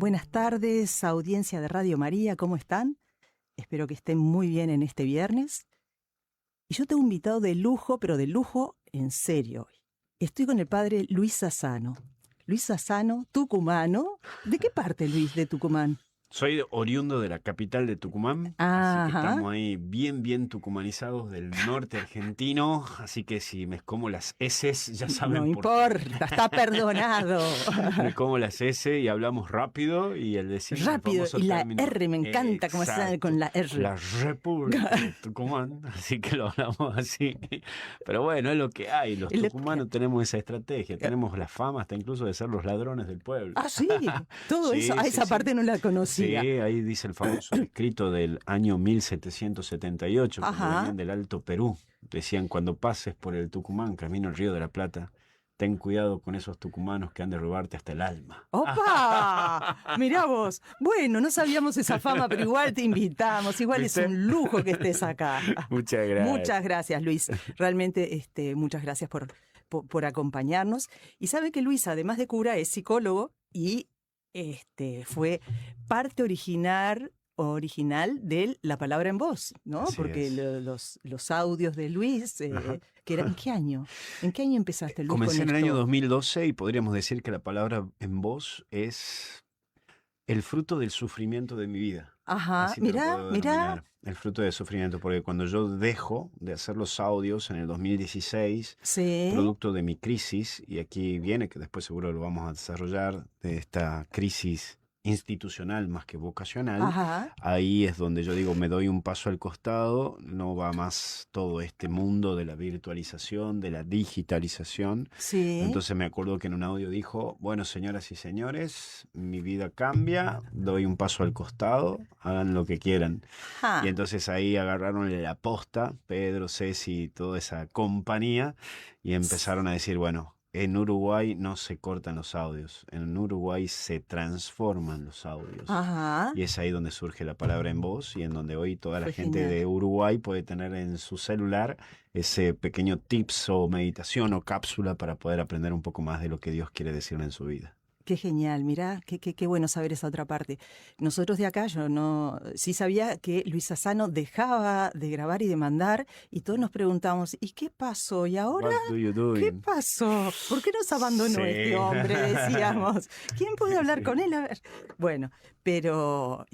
Buenas tardes, audiencia de Radio María, ¿cómo están? Espero que estén muy bien en este viernes. Y yo tengo un invitado de lujo, pero de lujo en serio hoy. Estoy con el padre Luis Sassano. Luis Sassano, tucumano. ¿De qué parte, Luis, de Tucumán? Soy oriundo de la capital de Tucumán, así que estamos ahí bien tucumanizados del norte argentino, así que si me como las eses, ya saben No por qué. importa, está perdonado. Me como las S y hablamos rápido y el decir Rápido, el famoso y la término. R, me encanta cómo se sale con la R. La República de Tucumán, así que lo hablamos así. Pero bueno, es lo que hay, los tucumanos tenemos esa estrategia, tenemos la fama hasta incluso de ser los ladrones del pueblo. Ah, sí, todo Sí, eso, esa parte no la conocía. Sí, ahí dice el famoso escrito del año 1778, cuando venían del Alto Perú. Decían, cuando pases por el Tucumán, camino al Río de la Plata, ten cuidado con esos tucumanos que han de robarte hasta el alma. ¡Opa! Mirá vos. Bueno, no sabíamos esa fama, pero igual te invitamos. Igual ¿viste? Es un lujo que estés acá. Muchas gracias. Muchas gracias, Luis. Realmente, muchas gracias por acompañarnos. Y sabe que Luis, además de cura, es psicólogo y fue parte original de La Palabra en Voz, ¿no? Así porque los audios de Luis, que era, ¿en qué año? ¿En qué año empezaste, Luis? Comencé en el año 2012 y podríamos decir que La Palabra en Voz es el fruto del sufrimiento de mi vida. Ajá, mirá. El fruto del sufrimiento, porque cuando yo dejo de hacer los audios en el 2016, sí, producto de mi crisis, y aquí viene, que después seguro lo vamos a desarrollar, de esta crisis institucional más que vocacional, ajá, ahí es donde yo digo, me doy un paso al costado, no va más todo este mundo de la virtualización, de la digitalización. sí. Entonces me acuerdo que en un audio dijo, bueno, señoras y señores, mi vida cambia, doy un paso al costado, hagan lo que quieran. Y entonces ahí agarraron la posta, Pedro, Ceci, toda esa compañía, y empezaron a decir, bueno, en Uruguay no se cortan los audios, en Uruguay se transforman los audios. Ajá. Y es ahí donde surge La Palabra en Voz y en donde hoy toda la gente genial. de Uruguay puede tener en su celular ese pequeño tips o meditación o cápsula para poder aprender un poco más de lo que Dios quiere decirle en su vida. Qué genial, mirá, qué bueno saber esa otra parte. Nosotros de acá, yo no, sí sabía que Luis Sassano dejaba de grabar y de mandar, y todos nos preguntamos, ¿y qué pasó? ¿Y ahora qué pasó? ¿Por qué nos abandonó este hombre? Decíamos, ¿quién puede hablar con él? A ver. Bueno, pero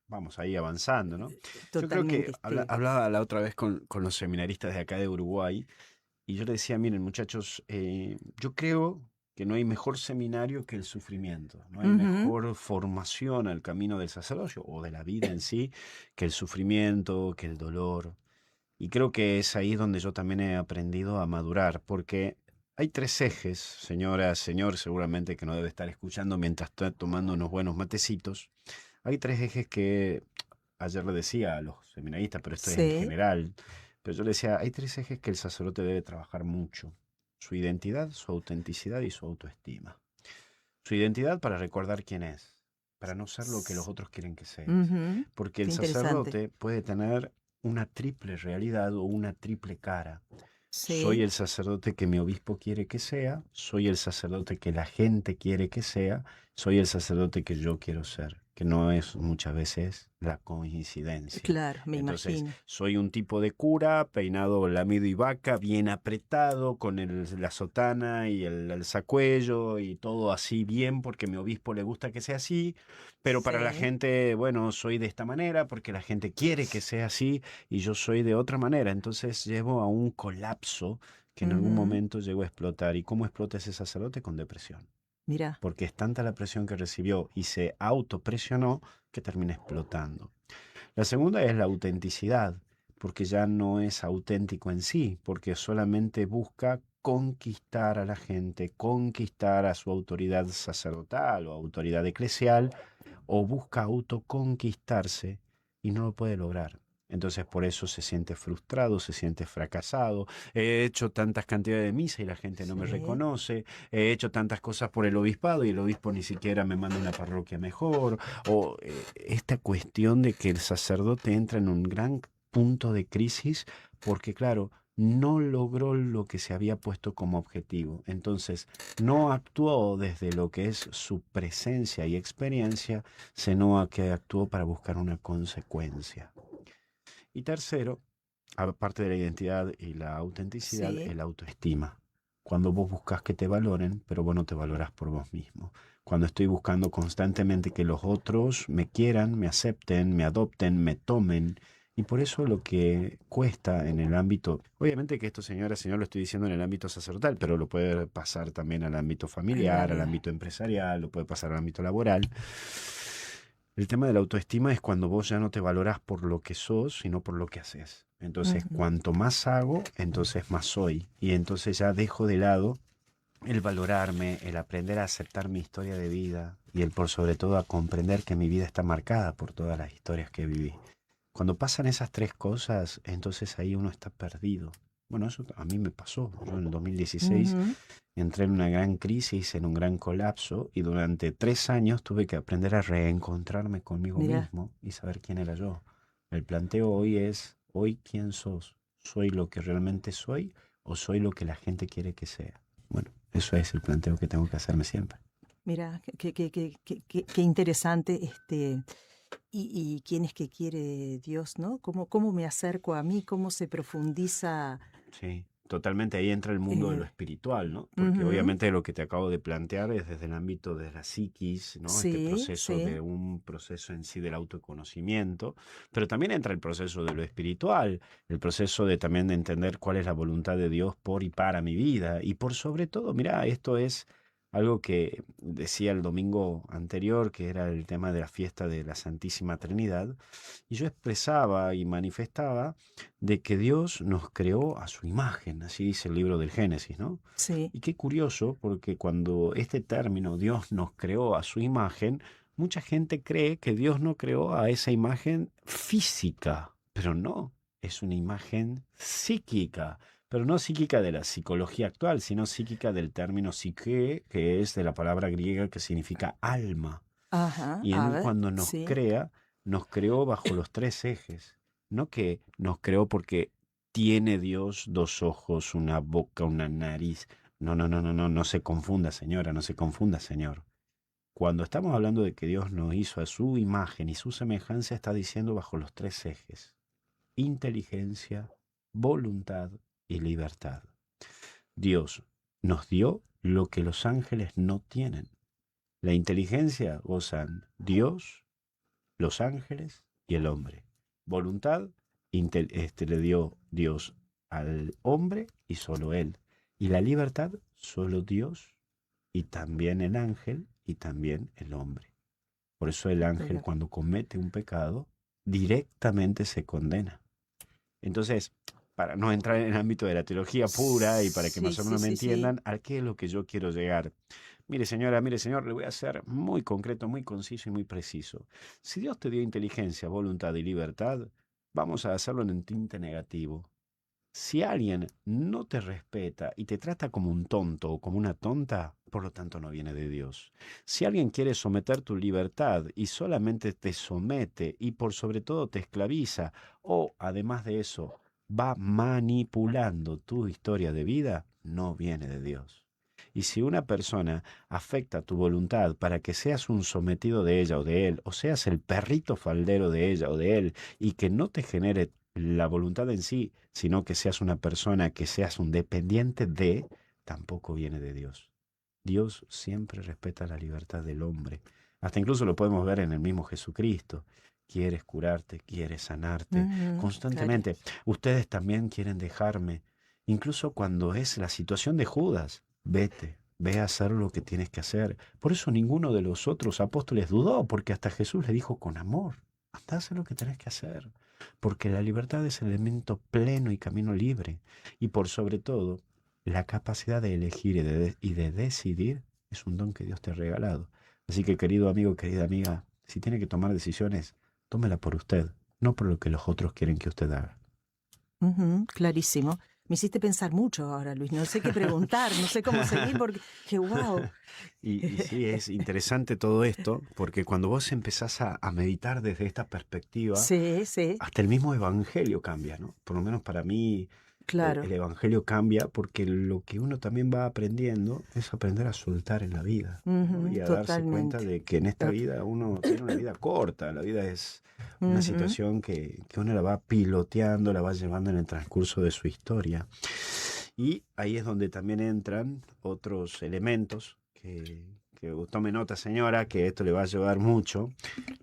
vamos ahí avanzando, ¿no? Totalmente. Yo creo que hablaba la otra vez con los seminaristas de acá de Uruguay, y yo les decía, miren muchachos, yo creo que no hay mejor seminario que el sufrimiento, no hay mejor formación al camino del sacerdocio o de la vida en sí que el sufrimiento, que el dolor. Y creo que es ahí donde yo también he aprendido a madurar, porque hay tres ejes, señora, señor, seguramente que no debe estar escuchando mientras está tomando unos buenos matecitos. Hay tres ejes que ayer le decía a los seminaristas, pero esto es en general, pero yo le decía, hay tres ejes que el sacerdote debe trabajar mucho. Su identidad, su autenticidad y su autoestima. Su identidad para recordar quién es, para no ser lo que los otros quieren que seas. Porque el sacerdote puede tener una triple realidad o una triple cara. Sí. Soy el sacerdote que mi obispo quiere que sea, soy el sacerdote que la gente quiere que sea, soy el sacerdote que yo quiero ser, que no es muchas veces la coincidencia. Claro, me imagino. Soy un tipo de cura, peinado lamido y vaca, bien apretado, con la sotana y el sacuello y todo así bien, porque a mi obispo le gusta que sea así, pero para la gente, bueno, soy de esta manera, porque la gente quiere que sea así y yo soy de otra manera. Entonces llevo a un colapso que en algún momento llegó a explotar. ¿Y cómo explota ese sacerdote? Con depresión. Mira. Porque es tanta la presión que recibió y se autopresionó que termina explotando. La segunda es la autenticidad, porque ya no es auténtico en sí, porque solamente busca conquistar a la gente, conquistar a su autoridad sacerdotal o autoridad eclesial, o busca autoconquistarse y no lo puede lograr. Entonces por eso se siente frustrado, se siente fracasado. He hecho tantas cantidades de misa y la gente no me reconoce. He hecho tantas cosas por el obispado y el obispo ni siquiera me manda una parroquia mejor. O esta cuestión de que el sacerdote entra en un gran punto de crisis porque, claro, no logró lo que se había puesto como objetivo. Entonces, no actuó desde lo que es su presencia y experiencia, sino que actuó para buscar una consecuencia. Y tercero, aparte de la identidad y la autenticidad, Sí. el autoestima. Cuando vos buscas que te valoren, pero vos no te valorás por vos mismo. Cuando estoy buscando constantemente que los otros me quieran, me acepten, me adopten, me tomen. Y por eso lo que cuesta en el ámbito, obviamente que esto, señora, señor, lo estoy diciendo en el ámbito sacerdotal, pero lo puede pasar también al ámbito En la familiar, al vida. ámbito empresarial, lo puede pasar al ámbito laboral. El tema de la autoestima es cuando vos ya no te valorás por lo que sos, sino por lo que haces. Entonces, Ujú. cuanto más hago, entonces más soy. Y entonces ya dejo de lado el valorarme, el aprender a aceptar mi historia de vida y el por sobre todo a comprender que mi vida está marcada por todas las historias que viví. Cuando pasan esas tres cosas, entonces ahí uno está perdido. Bueno, eso a mí me pasó. Yo en el 2016 Ujú. entré en una gran crisis, en un gran colapso, y durante 3 años tuve que aprender a reencontrarme conmigo Mira, mismo y saber quién era yo. El planteo hoy es, hoy quién sos. ¿Soy lo que realmente soy o soy lo que la gente quiere que sea? Bueno, eso es el planteo que tengo que hacerme siempre. mira, qué interesante y quién es que quiere Dios, ¿no? ¿Cómo me acerco a mí? ¿Cómo se profundiza? Sí, totalmente ahí entra el mundo de lo eh, espiritual, ¿no? Porque Ujú. obviamente lo que te acabo de plantear es desde el ámbito de la psiquis, ¿no? Este Sí, proceso sí, de un proceso en sí del autoconocimiento, pero también entra el proceso de lo espiritual, el proceso de también de entender cuál es la voluntad de Dios por y para mi vida. Y por sobre todo, mira, esto es algo que decía el domingo anterior, que era el tema de la fiesta de la Santísima Trinidad, y yo expresaba y manifestaba de que Dios nos creó a su imagen, así dice el libro del Génesis, ¿no? sí. Y qué curioso, porque cuando este término Dios nos creó a su imagen, mucha gente cree que Dios no creó a esa imagen física, pero no, es una imagen psíquica, pero no psíquica de la psicología actual, sino psíquica del término psique, que es de la palabra griega que significa alma. Ajá, Y a Él ver, cuando sí. nos creó bajo los tres ejes. No que nos creó porque tiene Dios dos ojos, una boca, una nariz. No, no, no, no, no, no se confunda, señora, no se confunda, señor. Cuando estamos hablando de que Dios nos hizo a su imagen y su semejanza, está diciendo bajo los tres ejes: inteligencia, voluntad y libertad. Dios nos dio lo que los ángeles no tienen. La inteligencia gozan Dios, los ángeles y el hombre. Voluntad le dio Dios al hombre y solo él. Y la libertad solo Dios y también el ángel y también el hombre. Por eso el ángel Mira. cuando comete un pecado directamente se condena. Entonces, para no entrar en el ámbito de la teología pura y para que Sí, más o sí, menos me sí, sí. entiendan, ¿a qué es lo que yo quiero llegar? Mire señor, le voy a ser muy concreto, muy conciso y muy preciso. Si Dios te dio inteligencia, voluntad y libertad, vamos a hacerlo en un tinte negativo. Si alguien no te respeta y te trata como un tonto o como una tonta, por lo tanto no viene de Dios. Si alguien quiere someter tu libertad y solamente te somete y por sobre todo te esclaviza o además de eso va manipulando tu historia de vida, no viene de Dios. Y si una persona afecta tu voluntad para que seas un sometido de ella o de él, o seas el perrito faldero de ella o de él, y que no te genere la voluntad en sí, sino que seas una persona, que seas un dependiente de, tampoco viene de Dios. Dios siempre respeta la libertad del hombre. Hasta incluso lo podemos ver en el mismo Jesucristo. Quieres curarte, quieres sanarte Ujú, constantemente. Ustedes también quieren dejarme. Incluso cuando es la situación de Judas, vete, ve a hacer lo que tienes que hacer. Por eso ninguno de los otros apóstoles dudó, porque hasta Jesús le dijo con amor, anda a hacer lo que tenés que hacer, porque la libertad es el elemento pleno y camino libre. Y por sobre todo, la capacidad de elegir y de decidir es un don que Dios te ha regalado. Así que, querido amigo, querida amiga, si tiene que tomar decisiones, tómela por usted, no por lo que los otros quieren que usted haga. ujú, clarísimo. Me hiciste pensar mucho ahora, Luis. No sé qué preguntar, no sé cómo seguir porque, que wow. Y sí, es interesante todo esto, porque cuando vos empezás a meditar desde esta perspectiva, Sí, sí. hasta el mismo evangelio cambia, ¿no? Por lo menos para mí, Claro. El evangelio cambia porque lo que uno también va aprendiendo es aprender a soltar en la vida, ¿no? Y a darse cuenta Totalmente. de que en esta vida uno tiene una vida corta, la vida es una Ujú. situación que uno la va piloteando, la va llevando en el transcurso de su historia. Y ahí es donde también entran otros elementos que tome nota, señora, que esto le va a ayudar mucho,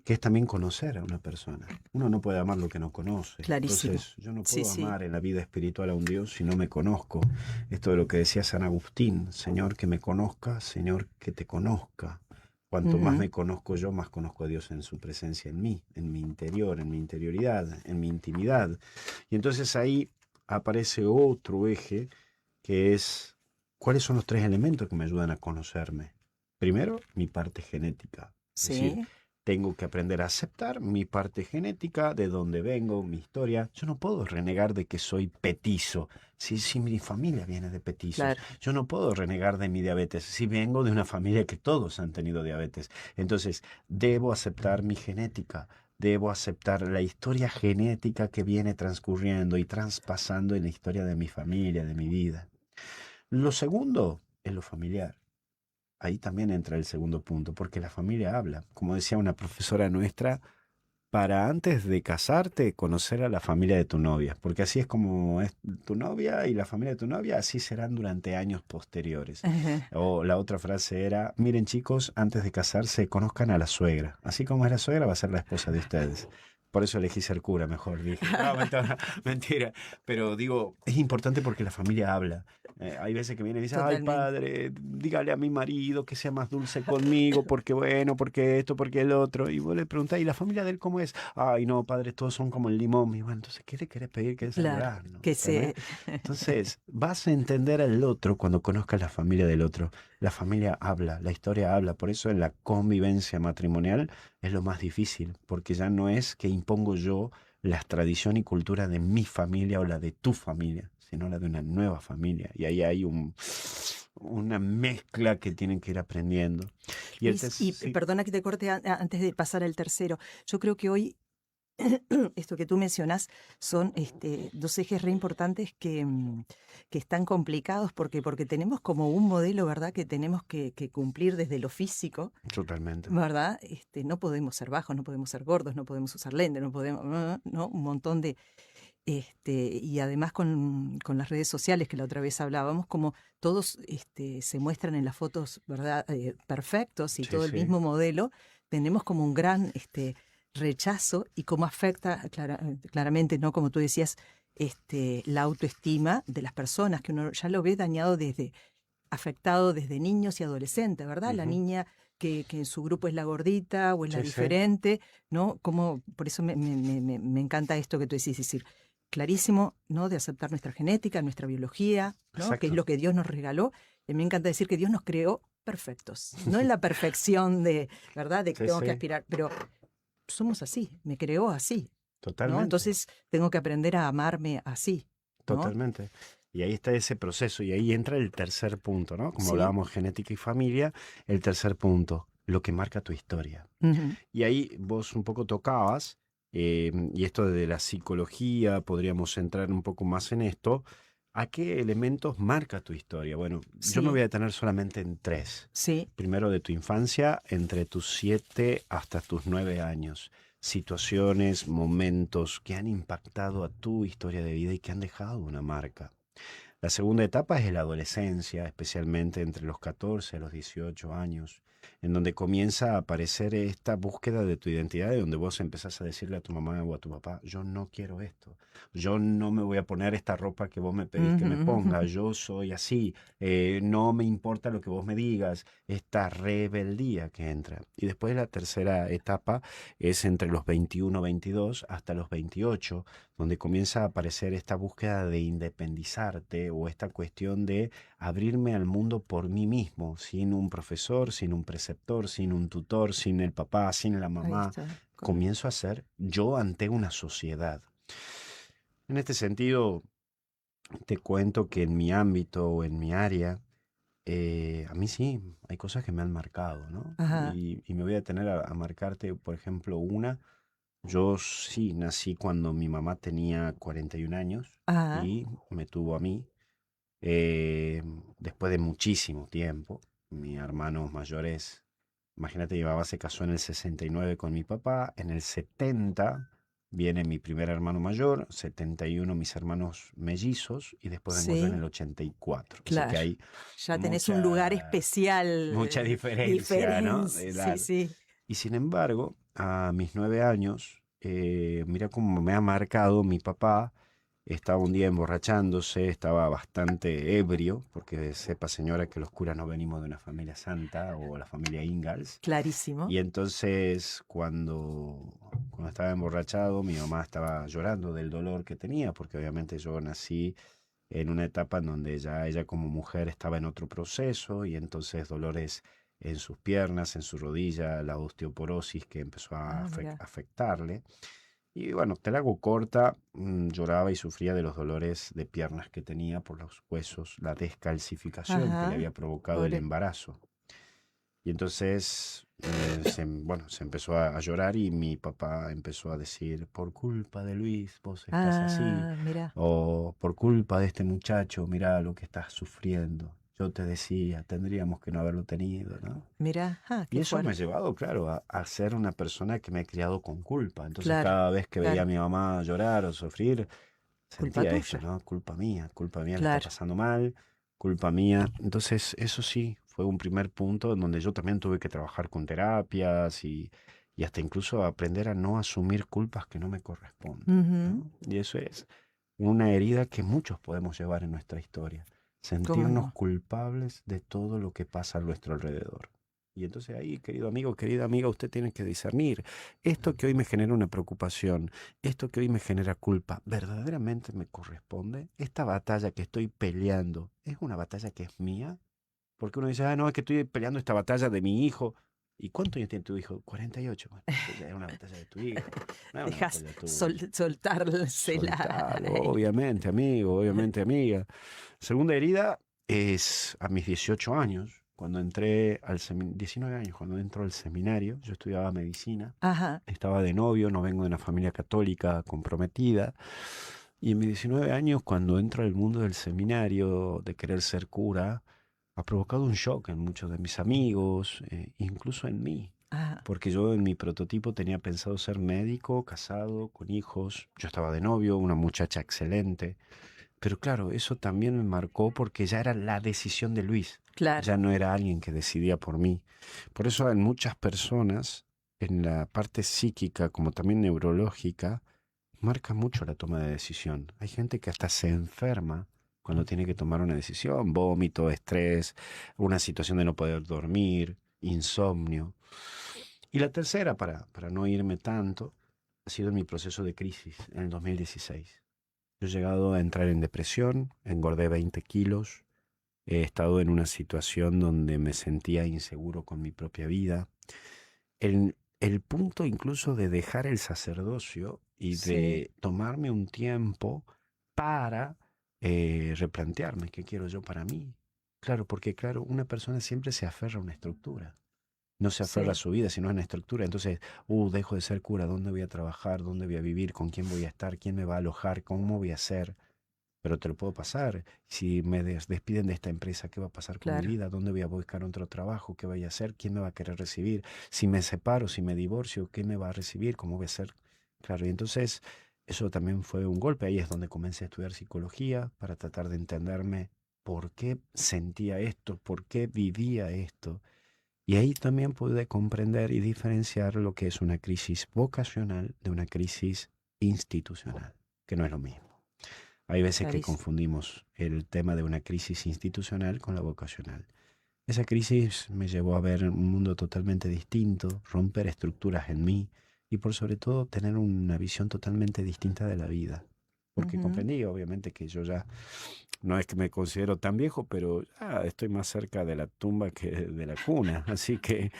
que es también conocer a una persona. Uno no puede amar lo que no conoce. Clarísimo. Entonces, yo no Sí, puedo sí. amar en la vida espiritual a un Dios si no me conozco. Esto de lo que decía San Agustín, Señor, que me conozca, Señor, que te conozca. Cuanto más Ujú. me conozco yo, más conozco a Dios en su presencia en mí, en mi interior, en mi interioridad, en mi intimidad. Y entonces ahí aparece otro eje que es, ¿cuáles son los 3 elementos que me ayudan a conocerme? Primero, mi parte genética. Es decir, Sí, tengo que aprender a aceptar mi parte genética, de dónde vengo, mi historia. Yo no puedo renegar de que soy petizo, si mi familia viene de petizos. claro. Yo no puedo renegar de mi diabetes, si vengo de una familia que todos han tenido diabetes. Entonces, debo aceptar mi genética. Debo aceptar la historia genética que viene transcurriendo y traspasando en la historia de mi familia, de mi vida. Lo segundo es lo familiar. Ahí también entra el segundo punto, porque la familia habla. Como decía una profesora nuestra, para antes de casarte, conocer a la familia de tu novia, porque así es como es tu novia y la familia de tu novia, así serán durante años posteriores. O la otra frase era, miren chicos, antes de casarse, conozcan a la suegra. Así como es la suegra, va a ser la esposa de ustedes. Por eso elegí ser cura, mejor dije. No, mentira, mentira. Pero digo, es importante porque la familia habla. Hay veces que viene y dice, ay Totalmente. padre, dígale a mi marido que sea más dulce conmigo, porque bueno, porque esto, porque el otro. Y vos le preguntás, ¿y la familia de él cómo es? Ay, no, padre, todos son como el limón. Y bueno, entonces, ¿qué le querés pedir que es el Claro. durazno? Que ¿Entendés? se. Entonces, vas a entender al otro cuando conozcas la familia del otro. La familia habla, la historia habla. Por eso en la convivencia matrimonial es lo más difícil, porque ya no es que impongo yo la tradición y cultura de mi familia o la de tu familia, sino la de una nueva familia. Y ahí hay una mezcla que tienen que ir aprendiendo. Y el Luis, y sí, perdona que te corte antes de pasar al tercero. Yo creo que hoy esto que tú mencionas son dos ejes re importantes que están complicados porque tenemos como un modelo, ¿verdad?, que tenemos que cumplir desde lo físico, totalmente. ¿verdad? No podemos ser bajos, no podemos ser gordos, no podemos usar lentes, no podemos, ¿no? Un montón de. Y además con las redes sociales que la otra vez hablábamos, como todos se muestran en las fotos, ¿verdad? Perfectos y Sí, todo el sí, mismo modelo, tenemos como un gran rechazo y cómo afecta claramente, ¿no? Como tú decías, la autoestima de las personas, que uno ya lo ve dañado afectado desde niños y adolescentes, ¿verdad? La ujú, niña que en su grupo es la gordita o es la sí, sí, diferente, ¿no? Como, por eso me encanta esto que tú decís, es decir, clarísimo, ¿no? De aceptar nuestra genética, nuestra biología, ¿no? Que es exacto. lo que Dios nos regaló. Y me encanta decir que Dios nos creó perfectos, no en la perfección de, ¿verdad? De que Sí, tengo que sí, aspirar, pero somos así, me creó así, ¿no? totalmente. Entonces tengo que aprender a amarme así, ¿no? Totalmente. Y ahí está ese proceso y ahí entra el tercer punto, ¿no? Como Sí. hablábamos genética y familia, el tercer punto, lo que marca tu historia. Ujú. Y ahí vos un poco tocabas, y esto de la psicología, podríamos entrar un poco más en esto, ¿a qué elementos marca tu historia? Bueno, yo me voy Sí, a detener solamente en 3. sí. Primero de tu infancia, entre tus 7 hasta tus 9 años. Situaciones, momentos que han impactado a tu historia de vida y que han dejado una marca. La segunda etapa es la adolescencia, especialmente entre los 14 a los 18 años, en donde comienza a aparecer esta búsqueda de tu identidad, de donde vos empezás a decirle a tu mamá o a tu papá, yo no quiero esto, yo no me voy a poner esta ropa que vos me pedís que me ponga, Ujú. yo soy así, no me importa lo que vos me digas, esta rebeldía que entra. Y después la tercera etapa es entre los 21, 22 hasta los 28, donde comienza a aparecer esta búsqueda de independizarte o esta cuestión de abrirme al mundo por mí mismo, sin un profesor, sin un preceptor, sin un tutor, sin el papá, sin la Ahí mamá. está. Comienzo a ser yo ante una sociedad. En este sentido, te cuento que en mi ámbito o en mi área, a mí sí, hay cosas que me han marcado, ¿no? Ajá. Y me voy a tener a marcarte, por ejemplo, una. Yo sí nací cuando mi mamá tenía 41 años Ah, y me tuvo a mí. eh, Después de muchísimo tiempo. Mis hermanos mayores, imagínate, mi mamá se casó en el 69 con mi papá, en el 70 viene mi primer hermano mayor, 71 mis hermanos mellizos y después vengo yo en sí, el 84. Así que claro. hay Ya tenés un lugar mucha, especial, mucha diferencia, ¿no? diferencia. De Sí, edad. sí. Y sin embargo, a mis 9 años, mira cómo me ha marcado mi papá. Estaba un día emborrachándose, estaba bastante ebrio, porque sepa señora que los curas no venimos de una familia santa o la familia Ingalls. Clarísimo. Y entonces cuando estaba emborrachado, mi mamá estaba llorando del dolor que tenía, porque obviamente yo nací en una etapa en donde ya ella como mujer estaba en otro proceso y entonces dolores en sus piernas, en su rodilla, la osteoporosis que empezó a Ah, mira. afectarle. Y bueno, te la hago corta, lloraba y sufría de los dolores de piernas que tenía por los huesos, la descalcificación que le Ajá. había provocado el Pobre. embarazo. Y entonces, bueno, se empezó a llorar y mi papá empezó a decir, por culpa de Luis, vos estás así, Ah, mira. o por culpa de este muchacho, mirá lo que estás sufriendo. Yo te decía, tendríamos que no haberlo tenido, ¿no? Mira. Ah, Y qué eso me ha fuerte. llevado, claro, a ser una persona que me he criado con culpa. Entonces Claro, cada vez que veía a claro. mi mamá llorar o sufrir, Culpa sentía esto, tuya. ¿no? Culpa mía, le está Claro. pasando mal, culpa mía. Entonces eso sí, fue un primer punto en donde yo también tuve que trabajar con terapias y hasta incluso aprender a no asumir culpas que no me corresponden, Ujú. ¿no? Y eso es una herida que muchos podemos llevar en nuestra historia, ¿Cómo sentirnos no? culpables de todo lo que pasa a nuestro alrededor. Y entonces ahí, querido amigo, querida amiga, usted tiene que discernir esto que hoy me genera una preocupación, esto que hoy me genera culpa, ¿verdaderamente me corresponde? ¿Esta batalla que estoy peleando es una batalla que es mía? Porque uno dice, ah, no, es que estoy peleando esta batalla de mi hijo. ¿Y cuántos años tiene tu hijo? 48. Bueno, eso ya es una batalla de tu hijo, no es una Dejas batalla tuya. soltársela. Soltalo, obviamente, amigo, obviamente, amiga. Segunda herida es a mis 18 años, cuando entré al 19 años, cuando entro al seminario, yo estudiaba medicina, Ajá. estaba de novio, no vengo de una familia católica comprometida, y en mis 19 años, cuando entro al mundo del seminario, de querer ser cura, ha provocado un shock en muchos de mis amigos, incluso en mí. Ah, Porque yo en mi prototipo tenía pensado ser médico, casado, con hijos. Yo estaba de novio, una muchacha excelente. Pero claro, eso también me marcó porque ya era la decisión de Luis. claro. Ya no era alguien que decidía por mí. Por eso en muchas personas, en la parte psíquica como también neurológica, marca mucho la toma de decisión. Hay gente que hasta se enferma cuando tiene que tomar una decisión, vómito, estrés, una situación de no poder dormir, insomnio. Y la tercera, para no irme tanto, ha sido mi proceso de crisis en el 2016. Yo he llegado a entrar en depresión, engordé 20 kilos, he estado en una situación donde me sentía inseguro con mi propia vida. El punto incluso de dejar el sacerdocio y Sí, de tomarme un tiempo para replantearme qué quiero yo para mí. Claro, porque claro, una persona siempre se aferra a una estructura. No se aferra a sí, su vida, sino a una estructura. Entonces, dejo de ser cura, ¿dónde voy a trabajar? ¿Dónde voy a vivir? ¿Con quién voy a estar? ¿Quién me va a alojar? ¿Cómo voy a hacer? Pero te lo puedo pasar. Si me despiden de esta empresa, ¿qué va a pasar con mi claro. vida? ¿Dónde voy a buscar otro trabajo? ¿Qué voy a hacer? ¿Quién me va a querer recibir? Si me separo, si me divorcio, ¿quién me va a recibir? ¿Cómo voy a ser? Claro, y entonces eso también fue un golpe. Ahí es donde comencé a estudiar psicología para tratar de entenderme por qué sentía esto, por qué vivía esto. Y ahí también pude comprender y diferenciar lo que es una crisis vocacional de una crisis institucional, que no es lo mismo. Hay veces que Clarísimo. confundimos el tema de una crisis institucional con la vocacional. Esa crisis me llevó a ver un mundo totalmente distinto, romper estructuras en mí y por sobre todo tener una visión totalmente distinta de la vida. Porque Ujú. comprendí, obviamente, que yo ya no es que me considero tan viejo, pero ya estoy más cerca de la tumba que de la cuna. Así que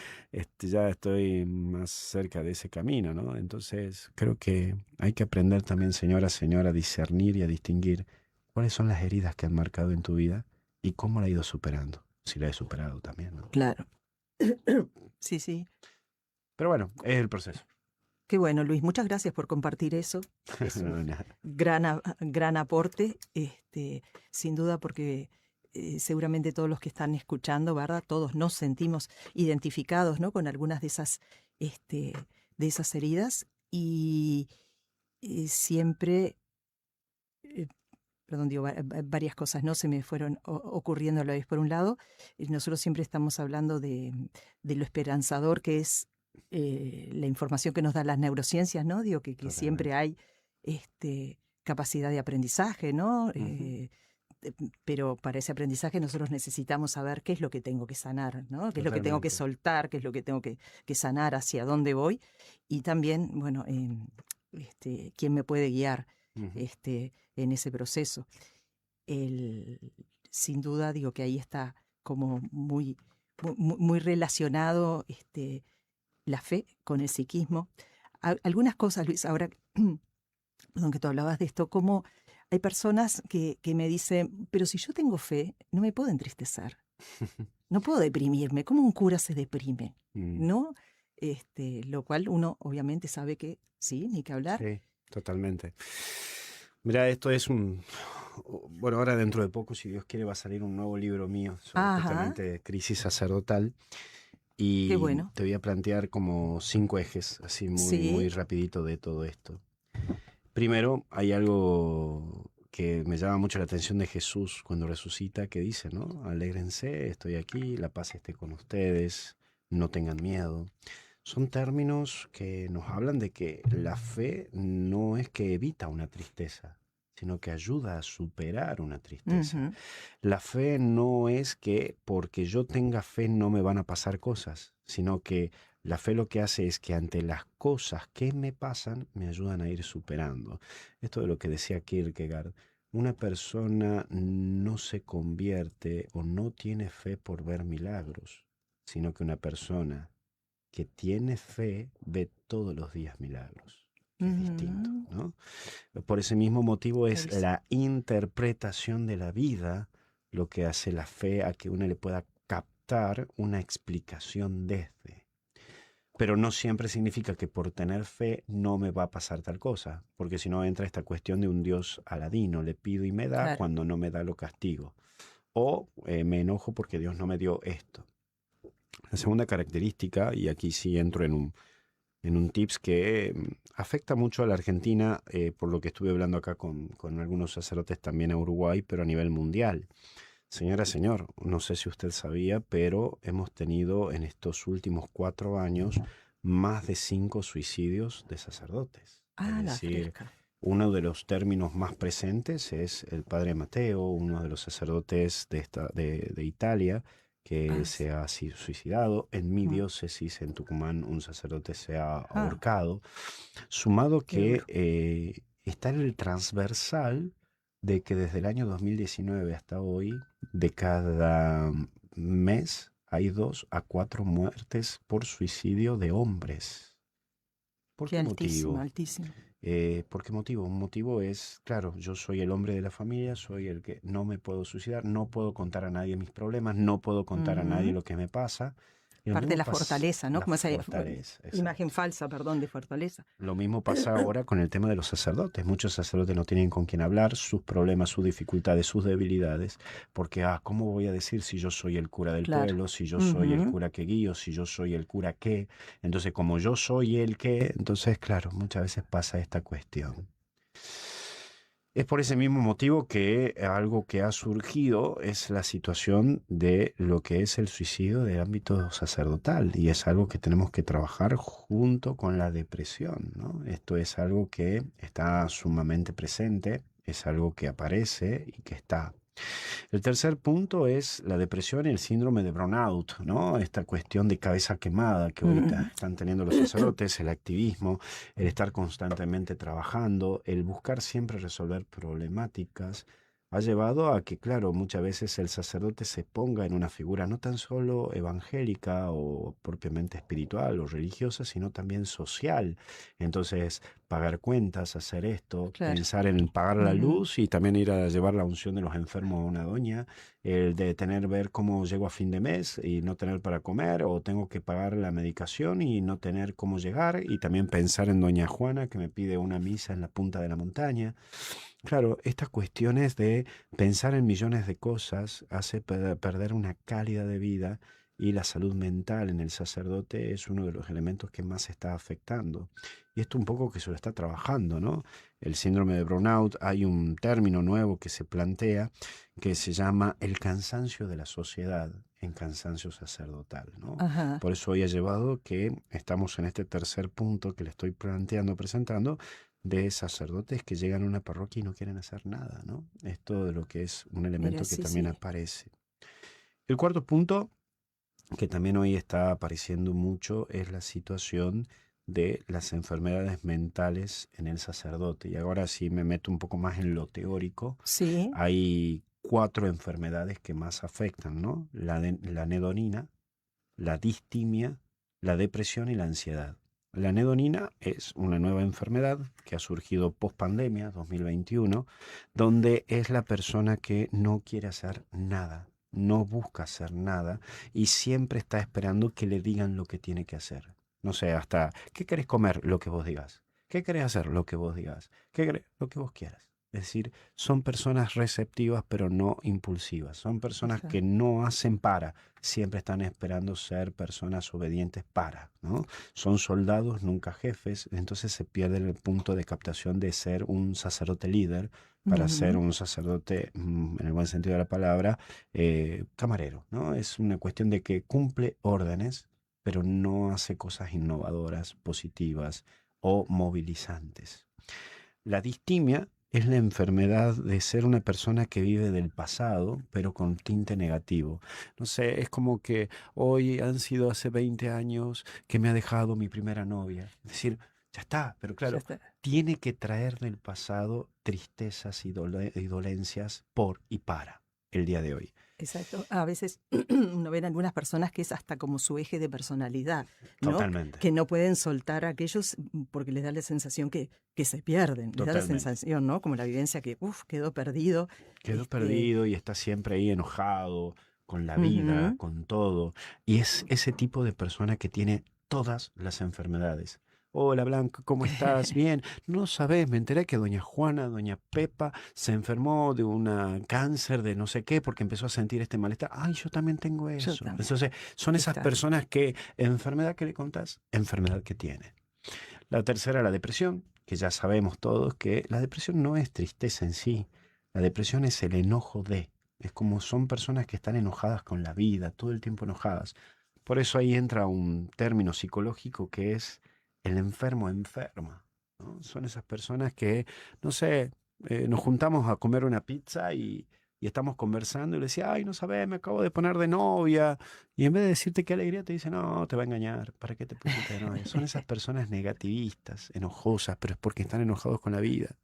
ya estoy más cerca de ese camino, ¿no? Entonces creo que hay que aprender también, señora, a discernir y a distinguir cuáles son las heridas que han marcado en tu vida y cómo la he ido superando. Si la he superado también, ¿no? Claro. Sí, sí. Pero bueno, es el proceso. Qué bueno, Luis, muchas gracias por compartir eso. Es No, un nada. gran aporte, sin duda, porque seguramente todos los que están escuchando, ¿verdad? Todos nos sentimos identificados, ¿no? Con algunas este, de esas heridas y siempre, eh, perdón, digo, varias cosas, ¿no? Se me fueron ocurriendo a la vez. Por un lado, nosotros siempre estamos hablando de lo esperanzador que es la información que nos dan las neurociencias, ¿no? Digo que siempre Totalmente. hay capacidad de aprendizaje, ¿no? Ujú. Pero para ese aprendizaje nosotros necesitamos saber qué es lo que tengo que sanar, ¿no? Qué es lo que tengo que Totalmente. soltar, qué es lo que tengo que sanar, hacia dónde voy. Y también, bueno, quién me puede guiar Ujú. en ese proceso. El, Sin duda, digo que ahí está como muy relacionado la fe con el psiquismo. Algunas cosas, Luis, ahora perdón, que tú hablabas de esto, como hay personas que me dicen, pero si yo tengo fe, no me puedo entristecer, no puedo deprimirme, ¿cómo un cura se deprime? Mm, ¿No? Lo cual uno obviamente sabe que sí, ni que hablar. sí, totalmente. Mira, esto es un... Bueno, ahora dentro de poco, si Dios quiere, va a salir un nuevo libro mío sobre Ajá, justamente crisis sacerdotal. qué Y bueno. te voy a plantear como 5 ejes, así muy Sí, rapidito de todo esto. Primero, hay algo que me llama mucho la atención de Jesús cuando resucita, que dice, ¿no? Alégrense, estoy aquí, la paz esté con ustedes, no tengan miedo. Son términos que nos hablan de que la fe no es que evita una tristeza, sino que ayuda a superar una tristeza. ujú, La fe no es que porque yo tenga fe no me van a pasar cosas, sino que la fe lo que hace es que ante las cosas que me pasan me ayudan a ir superando. Esto de lo que decía Kierkegaard, una persona no se convierte o no tiene fe por ver milagros, sino que una persona que tiene fe ve todos los días milagros, que es distinto, ujú, ¿no? Por ese mismo motivo es clarísimo. la interpretación de la vida lo que hace la fe a que uno le pueda captar una explicación desde. Pero no siempre significa que por tener fe no me va a pasar tal cosa, porque si no entra esta cuestión de un Dios aladino, le pido y me da, Claro. cuando no me da lo castigo. O me enojo porque Dios no me dio esto. La segunda característica, y aquí sí entro en un tips que afecta mucho a la Argentina, por lo que estuve hablando acá con algunos sacerdotes también a Uruguay, pero a nivel mundial. Señora, señor, no sé si usted sabía, pero hemos tenido en estos últimos 4 años más de 5 suicidios de sacerdotes. Es Ah, la decir, fresca. uno de los términos más presentes es el padre Mateo, uno de los sacerdotes de Italia, que Ah, sí. se ha suicidado. En mi Mm. diócesis, en Tucumán, un sacerdote se ha Ah, ahorcado. Sumado qué que duro. está en el transversal de que desde el año 2019 hasta hoy, de cada mes, hay 2 a 4 muertes por suicidio de hombres. ¿Por Qué qué altísimo, motivo? altísimo. ¿Por qué motivo? Un motivo es, claro, yo soy el hombre de la familia, soy el que no me puedo suicidar, no puedo contar a nadie mis problemas, no puedo contar a nadie Ujú. lo que me pasa. Y lo Parte de mismo la pasa, fortaleza, ¿no? la Como esa fortaleza, imagen exacto. falsa, perdón, de fortaleza. Lo mismo pasa ahora con el tema de los sacerdotes. Muchos sacerdotes no tienen con quién hablar sus problemas, sus dificultades, sus debilidades, porque, ¿cómo voy a decir si yo soy el cura del Claro. pueblo, si yo soy el Ujú. cura que guío, si yo soy el cura que? Entonces, como yo soy el que, entonces, claro, muchas veces pasa esta cuestión. Es por ese mismo motivo que algo que ha surgido es la situación de lo que es el suicidio del ámbito sacerdotal y es algo que tenemos que trabajar junto con la depresión, ¿no? Esto es algo que está sumamente presente, es algo que aparece y que está. El tercer punto es la depresión y el síndrome de burnout, ¿no? Esta cuestión de cabeza quemada que ahorita Ujú. están teniendo los sacerdotes, el activismo, el estar constantemente trabajando, el buscar siempre resolver problemáticas, ha llevado a que, claro, muchas veces el sacerdote se ponga en una figura no tan solo evangélica o propiamente espiritual o religiosa, sino también social. Entonces, pagar cuentas, hacer esto, Claro. pensar en pagar la Ujú. luz y también ir a llevar la unción de los enfermos a una doña, el de ver cómo llego a fin de mes y no tener para comer, o tengo que pagar la medicación y no tener cómo llegar, y también pensar en doña Juana que me pide una misa en la punta de la montaña. Claro, estas cuestiones de pensar en millones de cosas hace perder una calidad de vida, y la salud mental en el sacerdote es uno de los elementos que más se está afectando. Y esto un poco que se lo está trabajando, ¿no? El síndrome de burnout, hay un término nuevo que se plantea que se llama el cansancio de la sociedad en cansancio sacerdotal, ¿no? Ajá. Por eso hoy ha llevado que estamos en este tercer punto que le estoy planteando, presentando, de sacerdotes que llegan a una parroquia y no quieren hacer nada, ¿no? Esto de lo que es un Mira, elemento que sí, también sí. aparece. El cuarto punto, que también hoy está apareciendo mucho, es la situación de las enfermedades mentales en el sacerdote. Y ahora sí me meto un poco más en lo teórico. Sí. Hay 4 enfermedades que más afectan, ¿no? La anhedonina, la distimia, la depresión y la ansiedad. La anhedonina es una nueva enfermedad que ha surgido post pandemia 2021, donde es la persona que no quiere hacer nada, no busca hacer nada y siempre está esperando que le digan lo que tiene que hacer. No sé, hasta, ¿qué querés comer? Lo que vos digas. ¿Qué querés hacer? Lo que vos digas. ¿Qué querés? Lo que vos quieras. Es decir, son personas receptivas pero no impulsivas. Son personas Ajá. que no hacen para, siempre están esperando ser personas obedientes para, ¿no? Son soldados, nunca jefes, entonces se pierde el punto de captación de ser un sacerdote líder para ser Ujú. un sacerdote, en el buen sentido de la palabra, camarero, ¿no? Es una cuestión de que cumple órdenes, pero no hace cosas innovadoras, positivas o movilizantes. La distimia es la enfermedad de ser una persona que vive del pasado, pero con tinte negativo. No sé, es como que hoy han sido hace 20 años que me ha dejado mi primera novia. Es decir, ya está, pero Ya claro, está. tiene que traer del pasado tristezas y dolencias por y para el día de hoy. Exacto. A veces uno ve en algunas personas que es hasta como su eje de personalidad, ¿no? Totalmente, Que no pueden soltar a aquellos porque les da la sensación que se pierden, les da la totalmente. sensación, ¿no? Como la vivencia que, quedó perdido. Quedó Este, perdido y está siempre ahí enojado con la vida, ujú. con todo. Y es ese tipo de persona que tiene todas las enfermedades. Hola Blanca, ¿cómo estás? Bien. No sabes, me enteré que doña Juana, doña Pepa se enfermó de un cáncer de no sé qué porque empezó a sentir este malestar. Ay, yo también tengo Yo eso. también. Entonces, son esas Está. personas que enfermedad que le contás, enfermedad que tiene. La tercera, la depresión, que ya sabemos todos que la depresión no es tristeza en sí. La depresión es el enojo de. Es como son personas que están enojadas con la vida, todo el tiempo enojadas. Por eso ahí entra un término psicológico que es el enfermo enferma, ¿no? Son esas personas que, no sé, nos juntamos a comer una pizza y estamos conversando y le decía, ay, no sabes, me acabo de poner de novia. Y en vez de decirte qué alegría, te dice, no, te va a engañar, ¿para qué te pusiste de novia? Son esas personas negativistas, enojosas, pero es porque están enojados con la vida.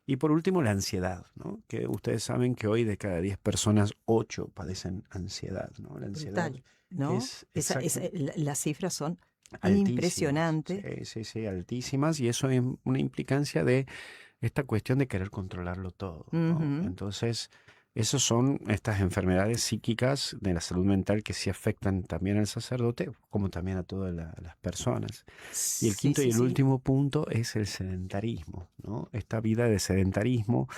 Y por último, la ansiedad, ¿no? Que ustedes saben que hoy de cada 10 personas, 8 padecen ansiedad, ¿no? La ansiedad Brutal, ¿no? es exactamente Las cifras son altísimas, sí, impresionantes. sí, sí, altísimas, y eso es una implicancia de esta cuestión de querer controlarlo todo, ¿no? Ujú. Entonces, esas son estas enfermedades psíquicas de la salud mental que sí afectan también al sacerdote, como también a todas las personas. Y el Sí, quinto y sí, el sí. último punto es el sedentarismo, ¿no? Esta vida de sedentarismo,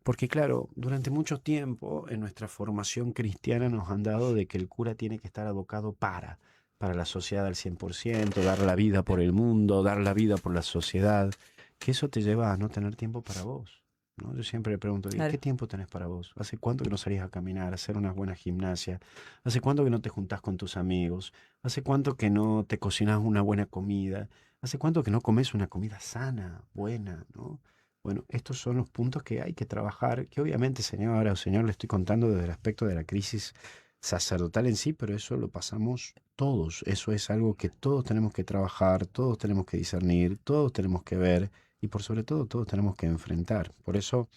porque claro, durante mucho tiempo en nuestra formación cristiana nos han dado de que el cura tiene que estar abocado para la sociedad al 100%, dar la vida por el mundo, dar la vida por la sociedad, que eso te lleva a no tener tiempo para vos, ¿no? Yo siempre le pregunto, ¿y qué Claro. tiempo tenés para vos? ¿Hace cuánto que no salís a caminar, a hacer una buena gimnasia? ¿Hace cuánto que no te juntás con tus amigos? ¿Hace cuánto que no te cocinas una buena comida? ¿Hace cuánto que no comes una comida sana, buena, ¿no? Bueno, estos son los puntos que hay que trabajar, que obviamente, señora o señor, le estoy contando desde el aspecto de la crisis sacerdotal en sí, pero eso lo pasamos todos. Eso es algo que todos tenemos que trabajar, todos tenemos que discernir, todos tenemos que ver y por sobre todo todos tenemos que enfrentar. Por eso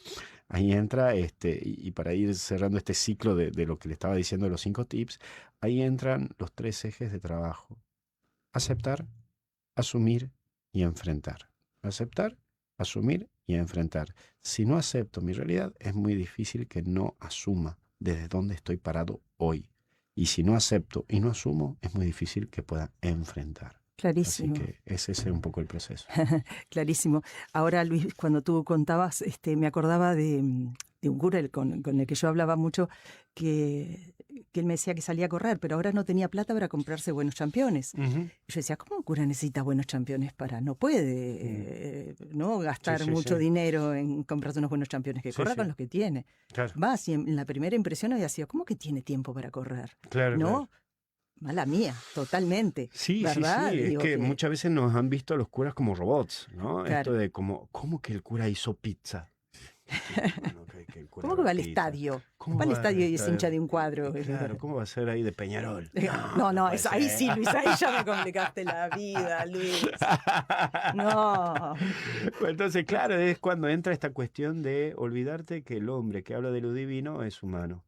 ahí entra, y para ir cerrando este ciclo de lo que le estaba diciendo de los 5 tips, ahí entran los 3 ejes de trabajo. Aceptar, asumir y enfrentar. Aceptar, asumir y enfrentar. Si no acepto mi realidad, es muy difícil que no asuma desde dónde estoy parado hoy. Y si no acepto y no asumo, es muy difícil que pueda enfrentar. Clarísimo. Así que ese es un poco el proceso. Clarísimo. Ahora, Luis, cuando tú contabas, me acordaba de un cura con el que yo hablaba mucho, que él me decía que salía a correr, pero ahora no tenía plata para comprarse buenos championes. Ujú. Yo decía, ¿cómo un cura necesita buenos championes para? No puede ¿no? gastar Sí, sí, mucho sí. dinero en comprarse unos buenos championes, que Sí, corra sí. con los que tiene. Claro, Vas, y en la primera impresión había sido, ¿cómo que tiene tiempo para correr? claro, ¿No? claro. Mala mía, totalmente. Sí, sí, ¿Verdad? sí. Es Digo que muchas veces nos han visto a los curas como robots, ¿no? Esto claro. de ¿cómo que el cura hizo pizza? Sí, bueno, que el cura ¿Cómo que haga va al pizza. estadio? ¿Cómo Va al va a estadio y es estar? hincha de un cuadro. Claro, ¿cómo va a ser ahí de Peñarol? No, No no, puede ahí ser. sí, Luis, ahí ya me complicaste la vida, Luis. No. Pues entonces, claro, es cuando entra esta cuestión de olvidarte que el hombre que habla de lo divino es humano.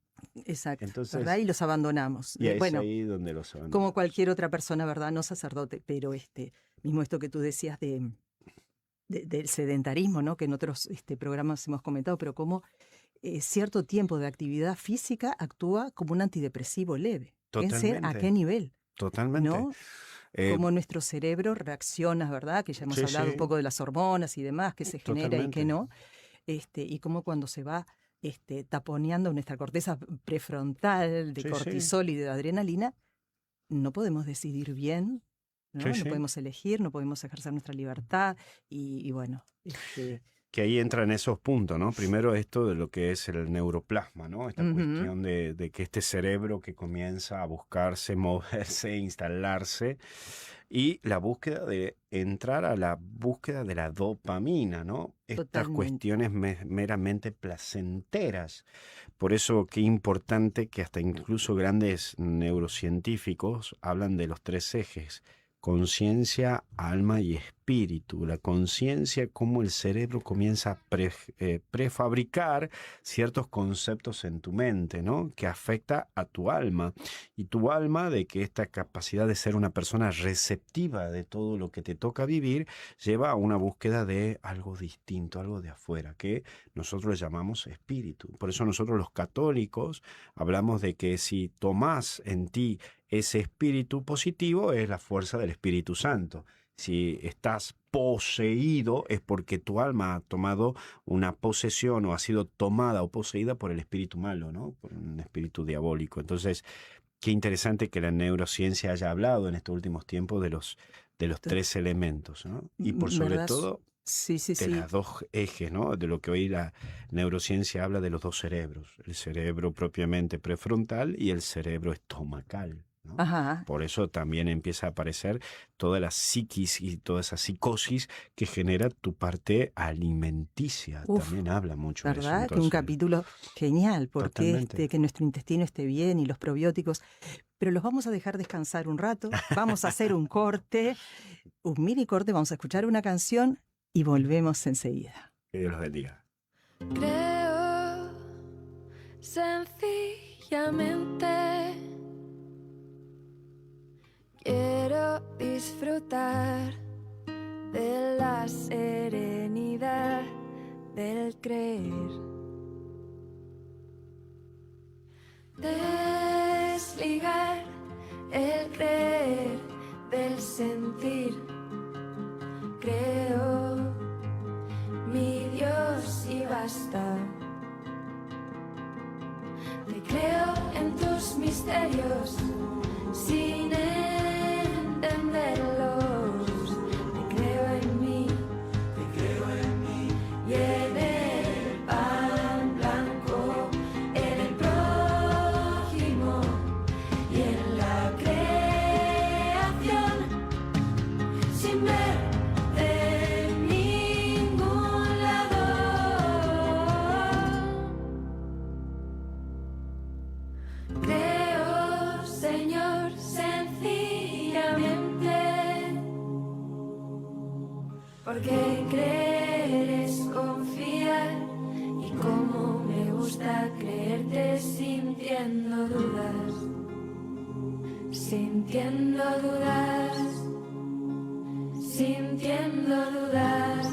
Exacto, ¿verdad? Entonces, Y los abandonamos. y es Bueno, ahí donde los como abandonamos. cualquier otra persona, ¿verdad? No sacerdote, pero mismo esto que tú decías del sedentarismo, ¿no? Que en otros programas hemos comentado, pero cómo cierto tiempo de actividad física actúa como un antidepresivo leve. Fíjense a qué Totalmente, nivel, totalmente. ¿no? Eh, Cómo nuestro cerebro reacciona, ¿verdad? Que ya hemos sí, hablado un sí, poco de las hormonas y demás, qué se genera y qué totalmente. no, y cómo cuando se va taponeando nuestra corteza prefrontal de Sí, sí, cortisol y de adrenalina, no podemos decidir bien, sí, ¿no? No sí. podemos elegir, no podemos ejercer nuestra libertad y bueno, Que ahí entran esos puntos, ¿no? Primero esto de lo que es el neuroplasma, ¿no? Esta ujú, cuestión de que este cerebro que comienza a buscarse, moverse, instalarse, y la búsqueda de entrar a la búsqueda de la dopamina, ¿no? Estas totalmente. cuestiones meramente placenteras. Por eso qué importante que hasta incluso grandes neurocientíficos hablan de los 3 ejes: conciencia, alma y espíritu. La conciencia, cómo el cerebro comienza a prefabricar ciertos conceptos en tu mente, ¿no? Que afecta a tu alma. Y tu alma, de que esta capacidad de ser una persona receptiva de todo lo que te toca vivir, lleva a una búsqueda de algo distinto, algo de afuera, que nosotros le llamamos espíritu. Por eso nosotros los católicos hablamos de que si tomás en ti ese espíritu positivo, es la fuerza del Espíritu Santo. Si estás poseído, es porque tu alma ha tomado una posesión o ha sido tomada o poseída por el espíritu malo, ¿no? Por un espíritu diabólico. Entonces, qué interesante que la neurociencia haya hablado en estos últimos tiempos de los 3 elementos, ¿no? Y por sobre ¿Verdad? todo Sí, sí, de sí. las 2 ejes, ¿no? De lo que hoy la neurociencia habla de los 2 cerebros, el cerebro propiamente prefrontal y el cerebro estomacal, ¿no? Ajá. Por eso también empieza a aparecer toda la psiquis y toda esa psicosis que genera tu parte alimenticia. Uf, También habla mucho de eso. ¿verdad? Que un Entonces, capítulo genial, porque totalmente. que nuestro intestino esté bien y los probióticos. Pero los vamos a dejar descansar un rato, vamos a hacer un corte, un mini corte, vamos a escuchar una canción y volvemos enseguida. Que Dios los bendiga. Creo sencillamente quiero disfrutar de la serenidad del creer. Desligar el creer del sentir. Creo mi Dios y basta. Te creo en tus misterios sin entenderlos. Te creo en mí y en el pan blanco, en el prójimo y en la creación, sin ver de ningún lado. Creo, Señor, sencillamente, porque creer es confiar y como dudas, sintiendo dudas, sintiendo dudas.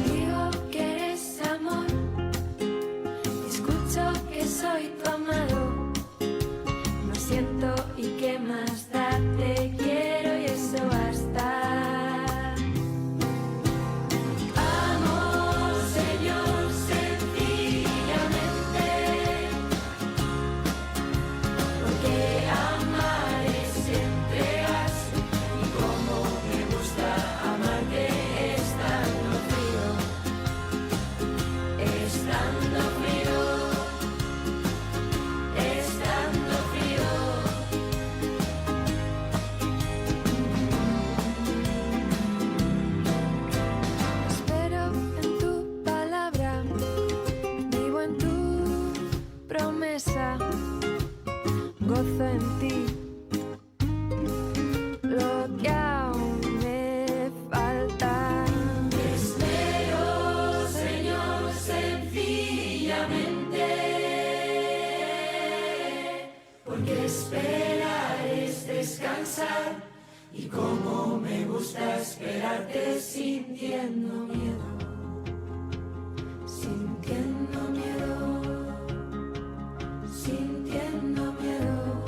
Digo que eres amor, escucho que soy tu amado. Lo siento y qué más da, te quiero y eso basta. Amo, Señor, sencillamente, porque amar es entregarse y como me gusta amarte estando frío, estando frío, estando frío. Espero en tu palabra, vivo en tu promesa, gozo en ti. Lo que aún me falta. Espero, Señor, sencillamente, porque esperar es descansar y como me gusta esperarte sintiendo miedo, sintiendo miedo, sintiendo miedo.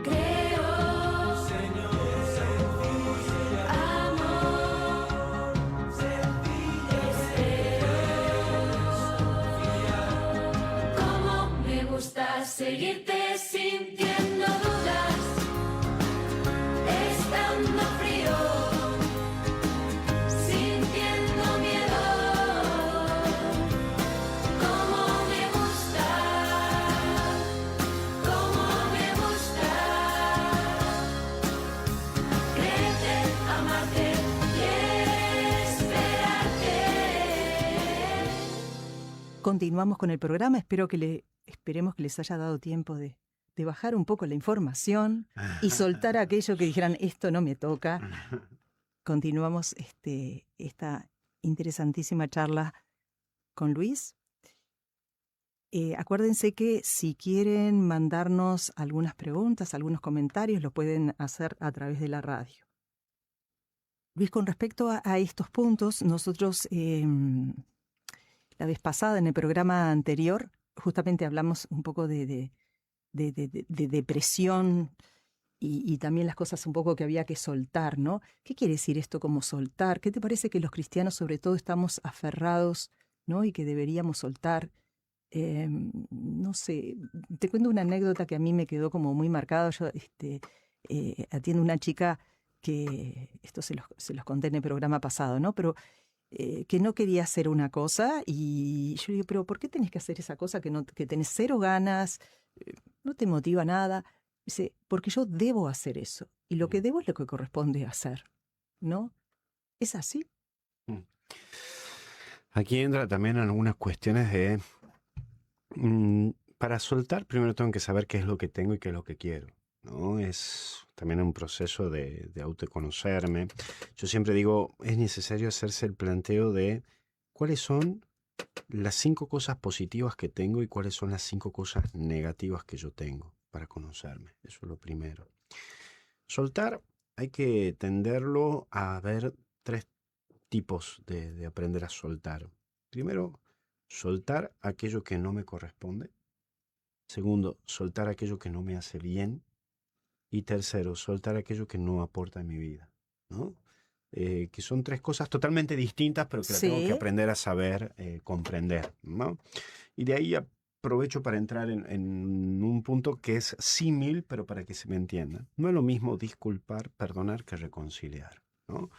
Creo, amo, espero. Como me gusta seguirte sintiendo dudas, estando frío, sintiendo miedo. Como me gusta, como me gusta creerte, amarte y esperarte. Continuamos con el programa. Esperemos que les haya dado tiempo de bajar un poco la información y soltar aquello que dijeran, esto no me toca. Continuamos esta interesantísima charla con Luis. Acuérdense que si quieren mandarnos algunas preguntas, algunos comentarios, lo pueden hacer a través de la radio. Luis, con respecto a estos puntos, nosotros la vez pasada, en el programa anterior, justamente hablamos un poco de depresión y también las cosas un poco que había que soltar, ¿no? ¿Qué quiere decir esto como soltar? ¿Qué te parece que los cristianos sobre todo estamos aferrados, ¿no? Y que deberíamos soltar? No sé, te cuento una anécdota que a mí me quedó como muy marcada. Yo atiendo una chica que, esto se los conté en el programa pasado, ¿no? Pero que no quería hacer una cosa y yo le digo, pero ¿por qué tenés que hacer esa cosa que tenés cero ganas, no te motiva nada? Dice, porque yo debo hacer eso y lo que debo es lo que corresponde hacer, ¿no? ¿Es así? Aquí entra también algunas cuestiones de... para soltar, primero tengo que saber qué es lo que tengo y qué es lo que quiero, ¿no? Es también un proceso de autoconocerme. Yo siempre digo, es necesario hacerse el planteo de cuáles son las 5 cosas positivas que tengo y cuáles son las 5 cosas negativas que yo tengo para conocerme. Eso es lo primero. Soltar hay que tenderlo a ver 3 tipos de aprender a soltar. Primero, soltar aquello que no me corresponde. Segundo, soltar aquello que no me hace bien. Y tercero, soltar aquello que no aporta en mi vida, ¿no? Que son 3 cosas totalmente distintas, pero que la tengo que aprender a saber comprender, ¿no? Y de ahí aprovecho para entrar en un punto que es símil, pero para que se me entienda. No es lo mismo disculpar, perdonar, que reconciliar, ¿no?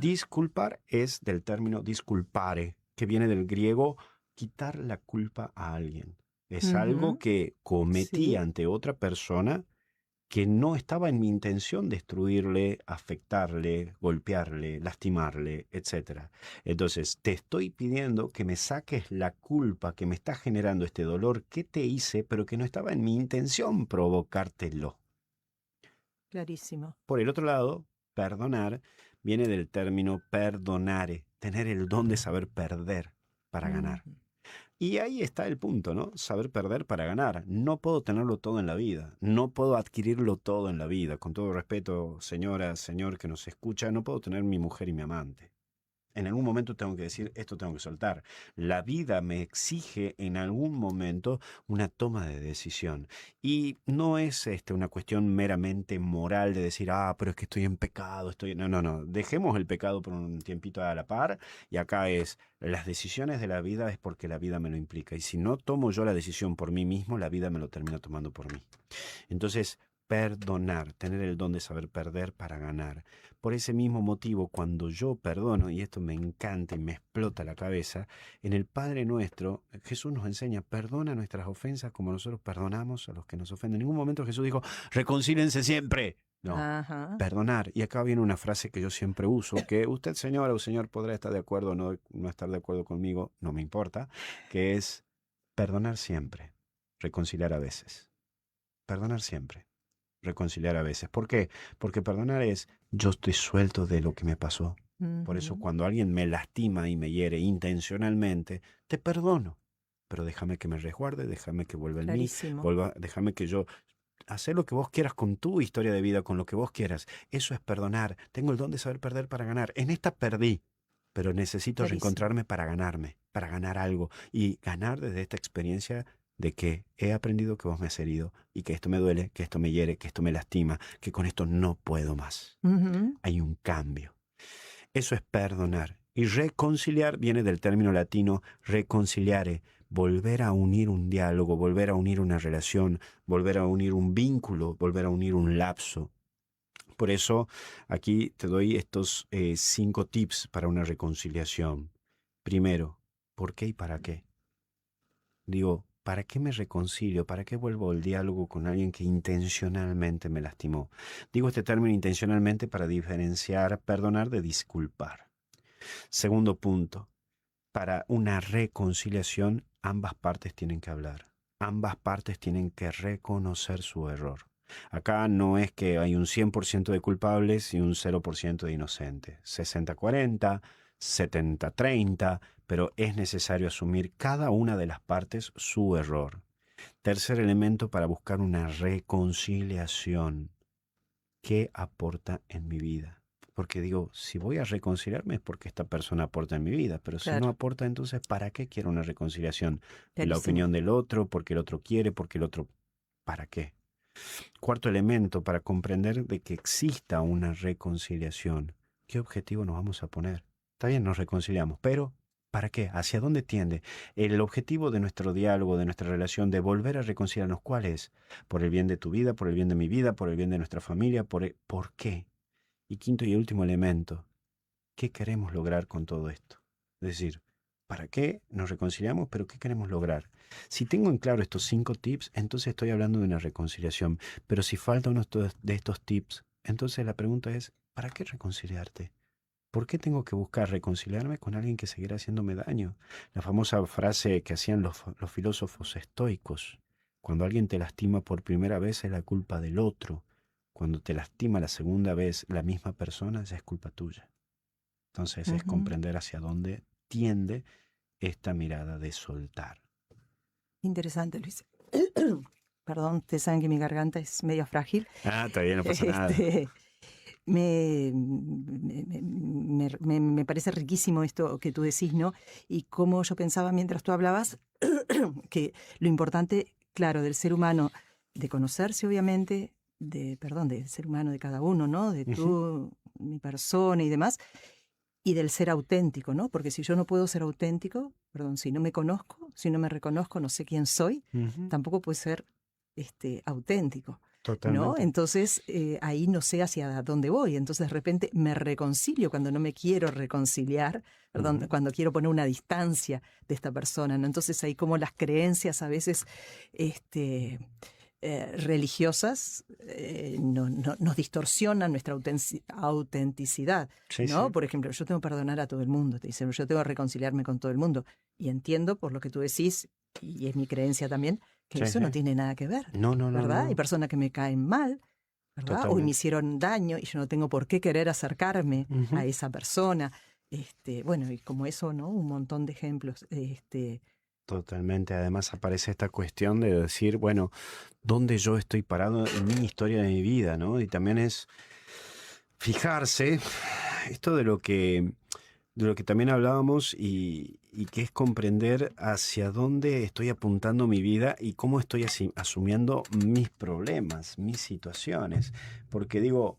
Disculpar es del término disculpare, que viene del griego quitar la culpa a alguien. Es algo que cometí ante otra persona que no estaba en mi intención destruirle, afectarle, golpearle, lastimarle, etc. Entonces, te estoy pidiendo que me saques la culpa que me está generando este dolor que te hice, pero que no estaba en mi intención provocártelo. Clarísimo. Por el otro lado, perdonar viene del término perdonare, tener el don de saber perder para ganar. Y ahí está el punto, ¿no? Saber perder para ganar. No puedo tenerlo todo en la vida. No puedo adquirirlo todo en la vida. Con todo respeto, señora, señor que nos escucha, no puedo tener mi mujer y mi amante. En algún momento tengo que decir, esto tengo que soltar. La vida me exige en algún momento una toma de decisión. Y no es una cuestión meramente moral de decir, pero es que estoy en pecado, estoy... No. Dejemos el pecado por un tiempito a la par. Y acá es, las decisiones de la vida es porque la vida me lo implica. Y si no tomo yo la decisión por mí mismo, la vida me lo termina tomando por mí. Entonces, perdonar, tener el don de saber perder para ganar. Por ese mismo motivo, cuando yo perdono, y esto me encanta y me explota la cabeza, en el Padre Nuestro, Jesús nos enseña, perdona nuestras ofensas como nosotros perdonamos a los que nos ofenden. En ningún momento Jesús dijo, reconcílense siempre. No, perdonar. Y acá viene una frase que yo siempre uso, que usted, señora o señor, podrá estar de acuerdo o no estar de acuerdo conmigo, no me importa, que es perdonar siempre, reconciliar a veces. Perdonar siempre. Reconciliar a veces. ¿Por qué? Porque perdonar es, yo estoy suelto de lo que me pasó. Por eso cuando alguien me lastima y me hiere intencionalmente, te perdono. Pero déjame que me resguarde, déjame que vuelva en mí, déjame que yo... Hacer lo que vos quieras con tu historia de vida, con lo que vos quieras. Eso es perdonar. Tengo el don de saber perder para ganar. En esta perdí, pero necesito reencontrarme para ganarme, para ganar algo. Y ganar desde esta experiencia de que he aprendido que vos me has herido y que esto me duele, que esto me hiere, que esto me lastima, que con esto no puedo más. Hay un cambio. Eso es perdonar. Y reconciliar viene del término latino reconciliare, volver a unir un diálogo, volver a unir una relación, volver a unir un vínculo, volver a unir un lapso. Por eso aquí te doy estos 5 tips para una reconciliación. Primero, ¿por qué y para qué? Digo, ¿para qué me reconcilio? ¿Para qué vuelvo al diálogo con alguien que intencionalmente me lastimó? Digo este término intencionalmente para diferenciar perdonar de disculpar. Segundo punto, para una reconciliación ambas partes tienen que hablar. Ambas partes tienen que reconocer su error. Acá no es que hay un 100% de culpables y un 0% de inocentes. 60-40, 70-30, pero es necesario asumir cada una de las partes su error. Tercer elemento para buscar una reconciliación. ¿Qué aporta en mi vida? Porque digo, si voy a reconciliarme es porque esta persona aporta en mi vida, pero si no aporta, entonces ¿para qué quiero una reconciliación? La opinión del otro, porque el otro quiere, porque el otro... ¿Para qué? Cuarto elemento para comprender de que exista una reconciliación. ¿Qué objetivo nos vamos a poner? Está bien, nos reconciliamos, pero ¿para qué? ¿Hacia dónde tiende? El objetivo de nuestro diálogo, de nuestra relación, de volver a reconciliarnos, ¿cuál es? ¿Por el bien de tu vida, por el bien de mi vida, por el bien de nuestra familia? ¿Por qué? Y quinto y último elemento, ¿qué queremos lograr con todo esto? Es decir, ¿para qué nos reconciliamos? Pero ¿qué queremos lograr? Si tengo en claro estos 5 tips, entonces estoy hablando de una reconciliación. Pero si falta uno de estos tips, entonces la pregunta es, ¿para qué reconciliarte? ¿Por qué tengo que buscar reconciliarme con alguien que seguirá haciéndome daño? La famosa frase que hacían los filósofos estoicos, cuando alguien te lastima por primera vez es la culpa del otro. Cuando te lastima la segunda vez la misma persona, ya es culpa tuya. Entonces es comprender hacia dónde tiende esta mirada de soltar. Interesante, Luis. Perdón, ustedes saben que mi garganta es medio frágil. Está bien, no pasa nada. Me parece riquísimo esto que tú decís, ¿no? Y como yo pensaba mientras tú hablabas, que lo importante, claro, del ser humano, de conocerse obviamente, del ser humano de cada uno, ¿no? De tú, mi persona y demás, y del ser auténtico, ¿no? Porque si yo no puedo ser auténtico, si no me conozco, si no me reconozco, no sé quién soy, tampoco puedo ser auténtico. Totalmente. ¿No? Entonces ahí no sé hacia dónde voy. Entonces de repente me reconcilio cuando no me quiero reconciliar, cuando quiero poner una distancia de esta persona, ¿no? Entonces ahí como las creencias a veces religiosas nos distorsionan nuestra autenticidad, Sí, ¿no? sí. Por ejemplo, yo tengo que perdonar a todo el mundo, te dicen, yo tengo que reconciliarme con todo el mundo. Y entiendo por lo que tú decís, y es mi creencia también, que Sí, eso sí. no tiene nada que ver, No, no, no, ¿verdad? Hay no. personas que me caen mal, ¿verdad? O me Totalmente. hicieron daño y yo no tengo por qué querer acercarme Ujú. a esa persona. Bueno, y como eso, ¿no? Un montón de ejemplos. Totalmente. Además aparece esta cuestión de decir, bueno, ¿dónde yo estoy parado en mi historia de mi vida, ¿no? Y también es fijarse, esto de lo que también hablábamos y que es comprender hacia dónde estoy apuntando mi vida y cómo estoy asumiendo mis problemas, mis situaciones. Porque digo,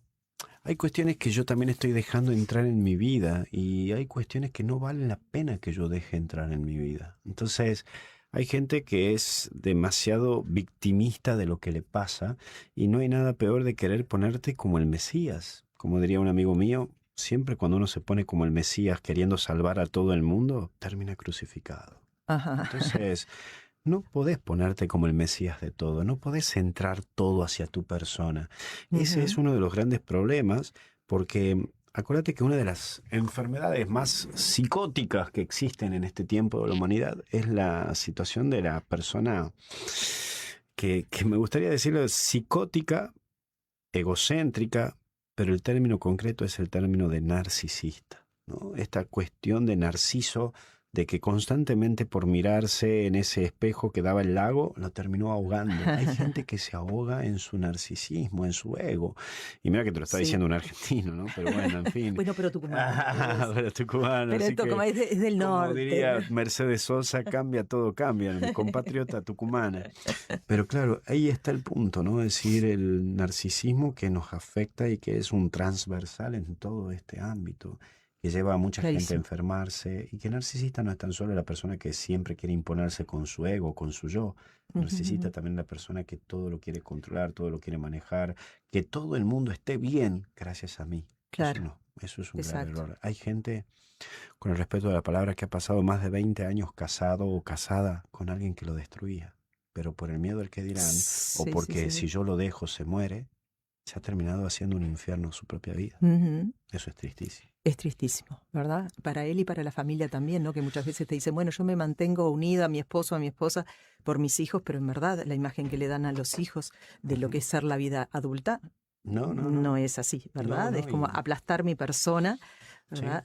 hay cuestiones que yo también estoy dejando entrar en mi vida y hay cuestiones que no valen la pena que yo deje entrar en mi vida. Entonces, hay gente que es demasiado victimista de lo que le pasa y no hay nada peor de querer ponerte como el Mesías. Como diría un amigo mío, siempre cuando uno se pone como el Mesías queriendo salvar a todo el mundo, termina crucificado. Ajá. Entonces, no podés ponerte como el Mesías de todo, no podés centrar todo hacia tu persona. Ese es Ujú. uno de los grandes problemas, porque acuérdate que una de las enfermedades más psicóticas que existen en este tiempo de la humanidad es la situación de la persona que me gustaría decirlo psicótica, egocéntrica, pero el término concreto es el término de narcisista, ¿no? Esta cuestión de Narciso, de que constantemente por mirarse en ese espejo que daba el lago, lo terminó ahogando. Hay gente que se ahoga en su narcisismo, en su ego. Y mira que te lo está Sí. diciendo un argentino, ¿no? Pero bueno, en fin. Bueno, pero tucumano. Pero tucumano, Pero así Tucumán que, es del como norte. diría Mercedes Sosa, cambia todo, cambia, mi compatriota tucumana. Pero claro, ahí está el punto, ¿no? Es decir, el narcisismo que nos afecta y que es un transversal en todo este ámbito, que lleva a mucha gente a Clarísimo. enfermarse y que narcisista no es tan solo la persona que siempre quiere imponerse con su ego, con su yo. Narcisista Ujú. también la persona que todo lo quiere controlar, todo lo quiere manejar, que todo el mundo esté bien gracias a mí. Eso Claro, no, eso es un grave exacto. error. Hay gente, con el respeto de la palabra, que ha pasado más de 20 años casado o casada con alguien que lo destruía, pero por el miedo al que dirán, o Sí, sí, porque sí. si yo lo dejo se muere, se ha terminado haciendo un infierno su propia vida. Ujú. Eso es tristísimo. Es tristísimo, ¿verdad? Para él y para la familia también, ¿no? Que muchas veces te dicen, bueno, yo me mantengo unida a mi esposo, a mi esposa, por mis hijos, pero en verdad la imagen que le dan a los hijos de lo que es ser la vida adulta No, no, no no. es así, No, ¿verdad? Es no. como aplastar mi persona, Sí. ¿verdad?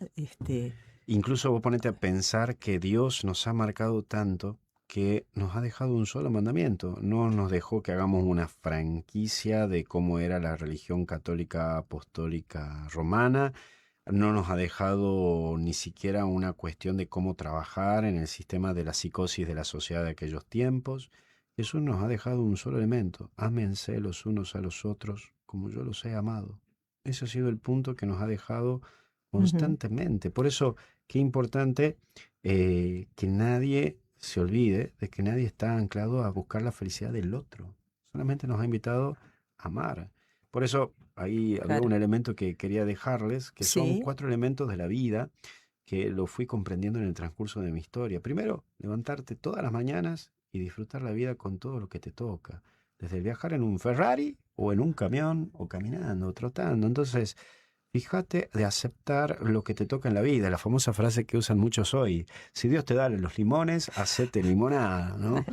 Incluso vos ponete a pensar que Dios nos ha marcado tanto que nos ha dejado un solo mandamiento. No nos dejó que hagamos una franquicia de cómo era la religión católica apostólica romana. No nos ha dejado ni siquiera una cuestión de cómo trabajar en el sistema de la psicosis de la sociedad de aquellos tiempos. Jesús nos ha dejado un solo elemento. Ámense los unos a los otros como yo los he amado. Ese ha sido el punto que nos ha dejado constantemente. Por eso, qué importante que nadie se olvide de que nadie está anclado a buscar la felicidad del otro. Solamente nos ha invitado a amar. Por eso, ahí había un Claro, elemento que quería dejarles, que son sí, 4 elementos de la vida que lo fui comprendiendo en el transcurso de mi historia. Primero, levantarte todas las mañanas y disfrutar la vida con todo lo que te toca. Desde el viajar en un Ferrari o en un camión o caminando o trotando. Entonces, fíjate de aceptar lo que te toca en la vida, la famosa frase que usan muchos hoy, si Dios te da los limones, hacete limonada, ¿no?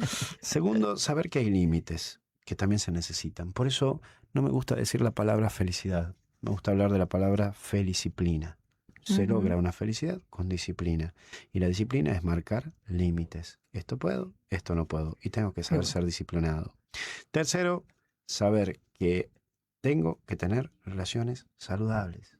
Segundo, saber que hay límites, que también se necesitan. Por eso no me gusta decir la palabra felicidad, me gusta hablar de la palabra felicisciplina. Se ujú, logra una felicidad con disciplina. Y la disciplina es marcar límites. Esto puedo, esto no puedo. Y tengo que qué saber bueno. ser disciplinado. Tercero, saber que tengo que tener relaciones saludables.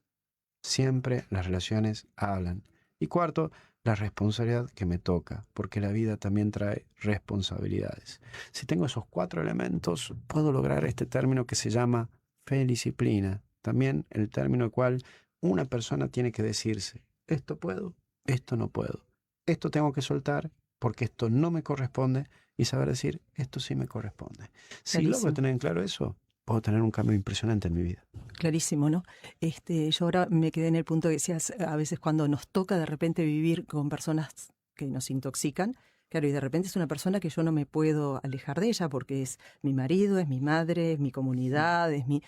Siempre las relaciones hablan. Y cuarto, la responsabilidad que me toca, porque la vida también trae responsabilidades. Si tengo esos 4 elementos, puedo lograr este término que se llama felicisciplina. También el término el cual una persona tiene que decirse, esto puedo, esto no puedo. Esto tengo que soltar porque esto no me corresponde y saber decir, esto sí me corresponde. Si logro Clarísimo. tener en claro eso, puedo tener un cambio impresionante en mi vida. Clarísimo, ¿no? Yo ahora me quedé en el punto que decías, a veces cuando nos toca de repente vivir con personas que nos intoxican, Claro, y de repente es una persona que yo no me puedo alejar de ella porque es mi marido, es mi madre, es mi comunidad, es mi,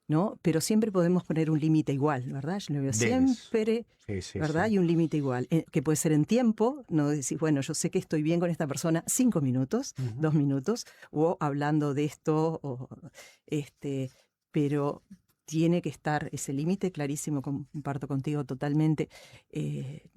¿no? Pero siempre podemos poner un límite igual, ¿verdad? Yo lo veo Debes. siempre, Sí, sí, ¿verdad? sí. Y un límite igual, que puede ser en tiempo, no decir, bueno, yo sé que estoy bien con esta persona 5 minutos, Ujú. 2 minutos, o hablando de esto, pero tiene que estar ese límite clarísimo, comparto contigo totalmente,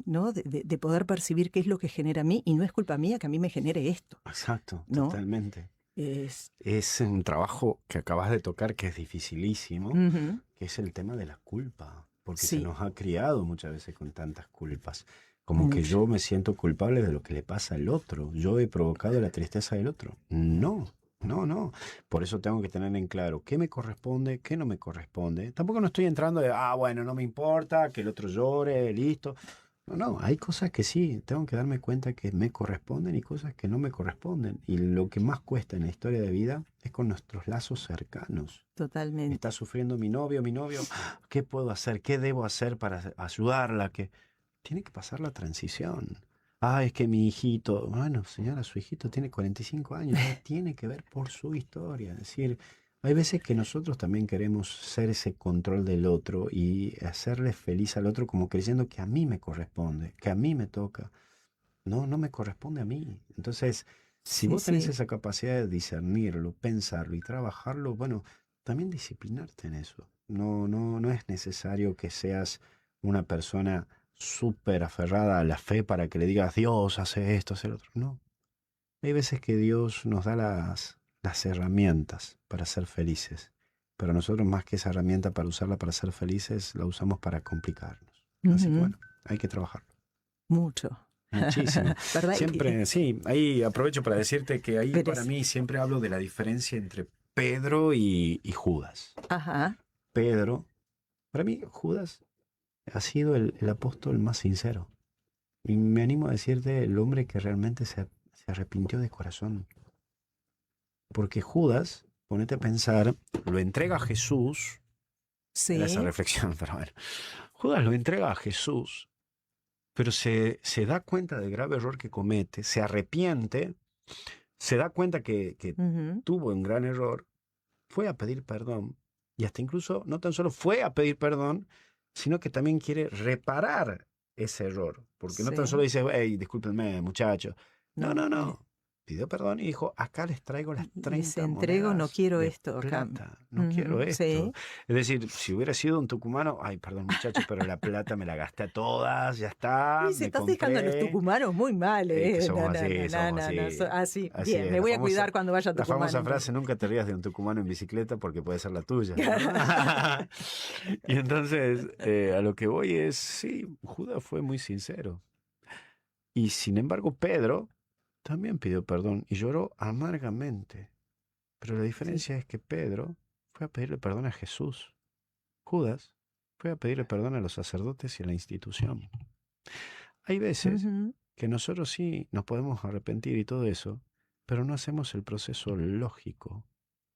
¿no? De poder percibir qué es lo que genera a mí, y no es culpa mía que a mí me genere esto, Exacto, ¿no? totalmente. Es, Es un trabajo que acabas de tocar que es dificilísimo, ujú, que es el tema de la culpa, porque se sí, nos ha criado muchas veces con tantas culpas. Como que mucho. yo me siento culpable de lo que le pasa al otro. Yo he provocado la tristeza del otro. No, no, no. Por eso tengo que tener en claro qué me corresponde, qué no me corresponde. Tampoco no estoy entrando de, bueno, no me importa que el otro llore, listo. No, no, hay cosas que sí, tengo que darme cuenta que me corresponden y cosas que no me corresponden. Y lo que más cuesta en la historia de vida es con nuestros lazos cercanos. Totalmente. Está sufriendo mi novio, ¿qué puedo hacer? ¿Qué debo hacer para ayudarla? Que tiene que pasar la transición. Es que mi hijito, bueno, señora, su hijito tiene 45 años, ya tiene que ver por su historia. Es decir, hay veces que nosotros también queremos ser ese control del otro y hacerle feliz al otro como creyendo que a mí me corresponde, que a mí me toca. No, no me corresponde a mí. Entonces, si Sí, vos tenés sí, esa capacidad de discernirlo, pensarlo y trabajarlo, bueno, también disciplinarte en eso. No, no, no es necesario que seas una persona súper aferrada a la fe para que le digas, Dios, hace esto, hace lo otro. No. Hay veces que Dios nos da las herramientas para ser felices, pero nosotros más que esa herramienta para usarla para ser felices, la usamos para complicarnos. Así que ujú, bueno, hay que trabajarlo. mucho. Muchísimo. ¿Verdad? Siempre, sí, ahí aprovecho para decirte que ahí Pero para mí siempre hablo de la diferencia entre Pedro y Judas. ajá, Pedro, para mí Judas ha sido el apóstol más sincero. Y me animo a decirte el hombre que realmente se arrepintió de corazón. Porque Judas, ponete a pensar, lo entrega a Jesús. Era esa sí, reflexión, pero bueno. Judas lo entrega a Jesús, pero se da cuenta del grave error que comete, se arrepiente, se da cuenta que ujú, tuvo un gran error, fue a pedir perdón y hasta incluso no tan solo fue a pedir perdón, sino que también quiere reparar ese error, porque no tan solo sí, dice, hey, discúlpenme, muchachos. No, no, no, no. Pidió perdón y dijo, acá les traigo las les 30 entrego, no monedas quiero de esto acá. plata. No quiero Ujú, esto. sí. Es decir, si hubiera sido un tucumano, ay, perdón muchachos, pero la plata me la gasté a todas, ya está, Dice, me estás dejando a los compré. tucumanos muy mal, Que No, somos no, no, así, no, somos no, no. así. Así, Así bien, es, me voy a cuidar cuando vaya a la Tucumán, famosa entonces. frase, nunca te rías de un tucumano en bicicleta porque puede ser la tuya, ¿no? Y entonces, a lo que voy es, sí, Judas fue muy sincero. Y sin embargo, Pedro también pidió perdón y lloró amargamente. Pero la Sí. diferencia es que Pedro fue a pedirle perdón a Jesús. Judas fue a pedirle perdón a los sacerdotes y a la institución. Hay veces Ujú, que nosotros sí nos podemos arrepentir y todo eso, pero no hacemos el proceso lógico.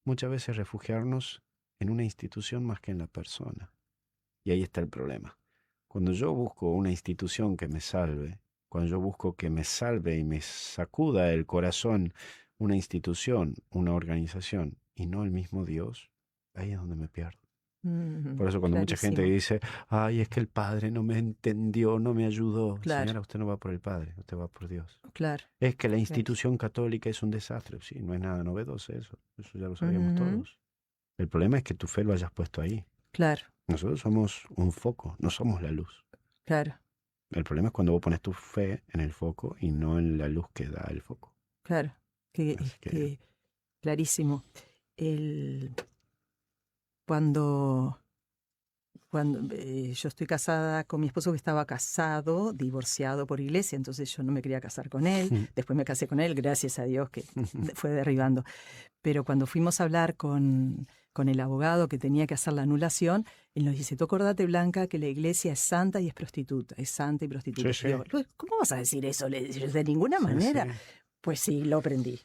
Muchas veces refugiarnos en una institución más que en la persona. Y ahí está el problema. Cuando yo busco una institución que me salve, cuando yo busco que me salve y me sacuda el corazón una institución, una organización, y no el mismo Dios, ahí es donde me pierdo. ujú, Por eso cuando mucha gente clarísimo, dice, ay, es que el Padre no me entendió, no me ayudó. claro, Señora, usted no va por el Padre, usted va por Dios. claro, Es que la clarísimo. institución católica es un desastre. Sí, no es nada novedoso eso. Eso ya lo sabíamos Ujú, todos. El problema es que tu fe lo hayas puesto ahí. claro, Nosotros somos un foco, no somos la luz. claro, El problema es cuando vos pones tu fe en el foco y no en la luz que da el foco. claro. Así que, Clarísimo. El, cuando yo estoy casada con mi esposo, que estaba casado, divorciado por iglesia, entonces yo no me quería casar con él. Después me casé con él, gracias a Dios que fue derribando. Pero cuando fuimos a hablar con el abogado que tenía que hacer la anulación, él nos dice, tú acordate, Blanca, que la iglesia es santa y es prostituta, es santa y prostituta. sí, Y yo, sí, ¿cómo vas a decir eso? Le dije, de ninguna sí, sí, manera. Pues sí, lo aprendí,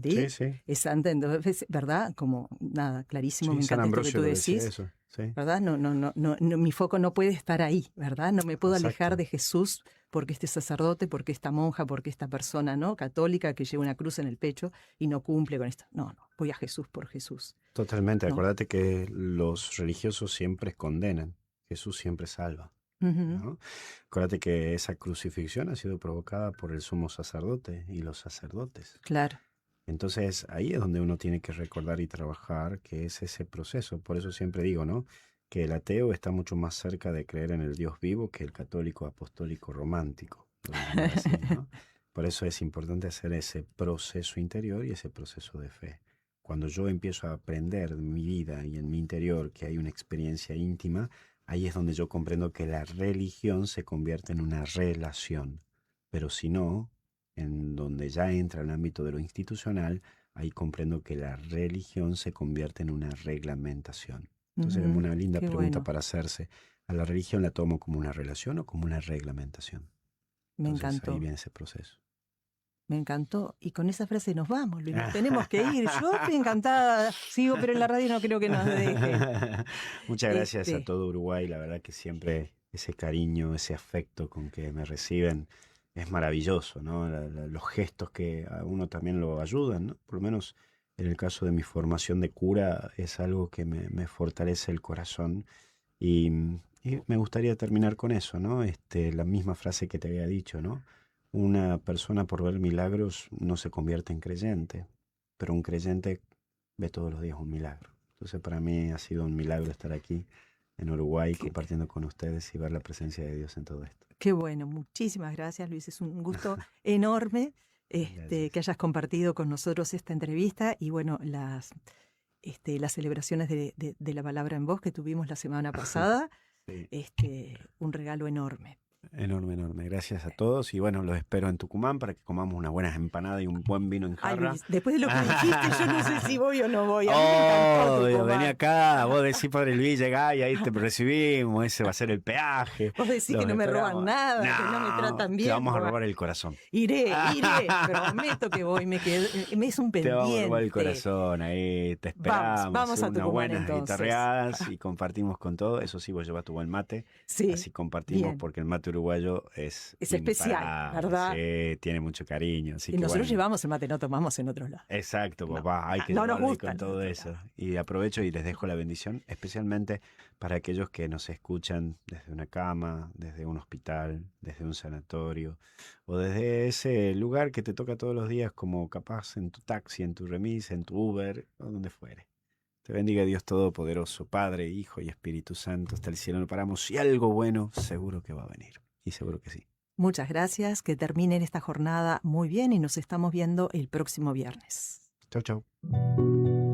sí, sí. es santa, entonces, ¿verdad? Como, nada, clarísimo, me Sí, San encanta esto que Ambrosio tú lo decía decís. eso. Sí, ¿Verdad? No, mi foco no puede estar ahí, ¿verdad? No me puedo alejar exacto. de Jesús porque este sacerdote, porque esta monja, porque esta persona, ¿no?, católica que lleva una cruz en el pecho y no cumple con esto. No, voy a Jesús por Jesús. Totalmente, No. acuérdate que los religiosos siempre condenan, Jesús siempre salva, ¿no? Acuérdate que esa crucifixión ha sido provocada por el sumo sacerdote y los sacerdotes. Claro. Entonces ahí es donde uno tiene que recordar y trabajar que es ese proceso. Por eso siempre digo, ¿no?, que el ateo está mucho más cerca de creer en el Dios vivo que el católico apostólico romántico, lo voy a llamar así, ¿no? Por eso es importante hacer ese proceso interior y ese proceso de fe. Cuando yo empiezo a aprender en mi vida y en mi interior que hay una experiencia íntima, ahí es donde yo comprendo que la religión se convierte en una relación. Pero si no, en donde ya entra el ámbito de lo institucional, ahí comprendo que la religión se convierte en una reglamentación. Entonces es una linda Qué pregunta bueno. para hacerse. ¿A la religión la tomo como una relación o como una reglamentación? Me Entonces encantó. ahí viene ese proceso. Me encantó. Y con esa frase nos vamos, Luis. Nos tenemos que ir. Yo estoy encantada. Sigo, pero en la radio no creo que nos deje. Muchas gracias a todo Uruguay. La verdad que siempre ese cariño, ese afecto con que me reciben es maravilloso, ¿no? Los gestos que a uno también lo ayudan, ¿no? Por lo menos en el caso de mi formación de cura es algo que me fortalece el corazón. Y me gustaría terminar con eso, ¿no? La misma frase que te había dicho, ¿no? Una persona por ver milagros no se convierte en creyente, pero un creyente ve todos los días un milagro. Entonces para mí ha sido un milagro estar aquí en Uruguay compartiendo con ustedes y ver la presencia de Dios en todo esto. Qué bueno, muchísimas gracias, Luis. Es un gusto enorme que hayas compartido con nosotros esta entrevista y bueno, las celebraciones de la palabra en voz que tuvimos la semana pasada. Sí. Un regalo enorme. Enorme, enorme. Gracias a todos y bueno, los espero en Tucumán para que comamos unas buenas empanadas y un buen vino en jarra. Ay, Luis, después de lo que dijiste, yo no sé si voy o no voy. A mí me encantó Tucumán. Vení acá, vos decís Padre Luis, llegá y ahí te recibimos, ese va a ser el peaje. Vos decís que no me roban nada, que no me tratan bien. Te vamos a robar el corazón. Iré, prometo que voy, me es un pendiente. Te vamos a robar el corazón, ahí te esperamos. Vamos a unas Tucumán buenas entonces. Guitarreadas y compartimos con todo. Eso sí, vos llevas tu buen mate. Sí, así compartimos bien. Porque el mate uruguayo es especial, ¿verdad? Sí, tiene mucho cariño. Así y que nosotros llevamos el mate, no tomamos en otro lado. Exacto, papá, hay que no nos llevarle gusta con todo eso. Y aprovecho y les dejo la bendición, especialmente para aquellos que nos escuchan desde una cama, desde un hospital, desde un sanatorio, o desde ese lugar que te toca todos los días, como capaz en tu taxi, en tu remis, en tu Uber, o donde fuere. Te bendiga Dios Todopoderoso, Padre, Hijo y Espíritu Santo. Hasta el cielo no paramos. Y algo bueno seguro que va a venir. Y seguro que sí. Muchas gracias, que terminen esta jornada muy bien y nos estamos viendo el próximo viernes. Chau, chau.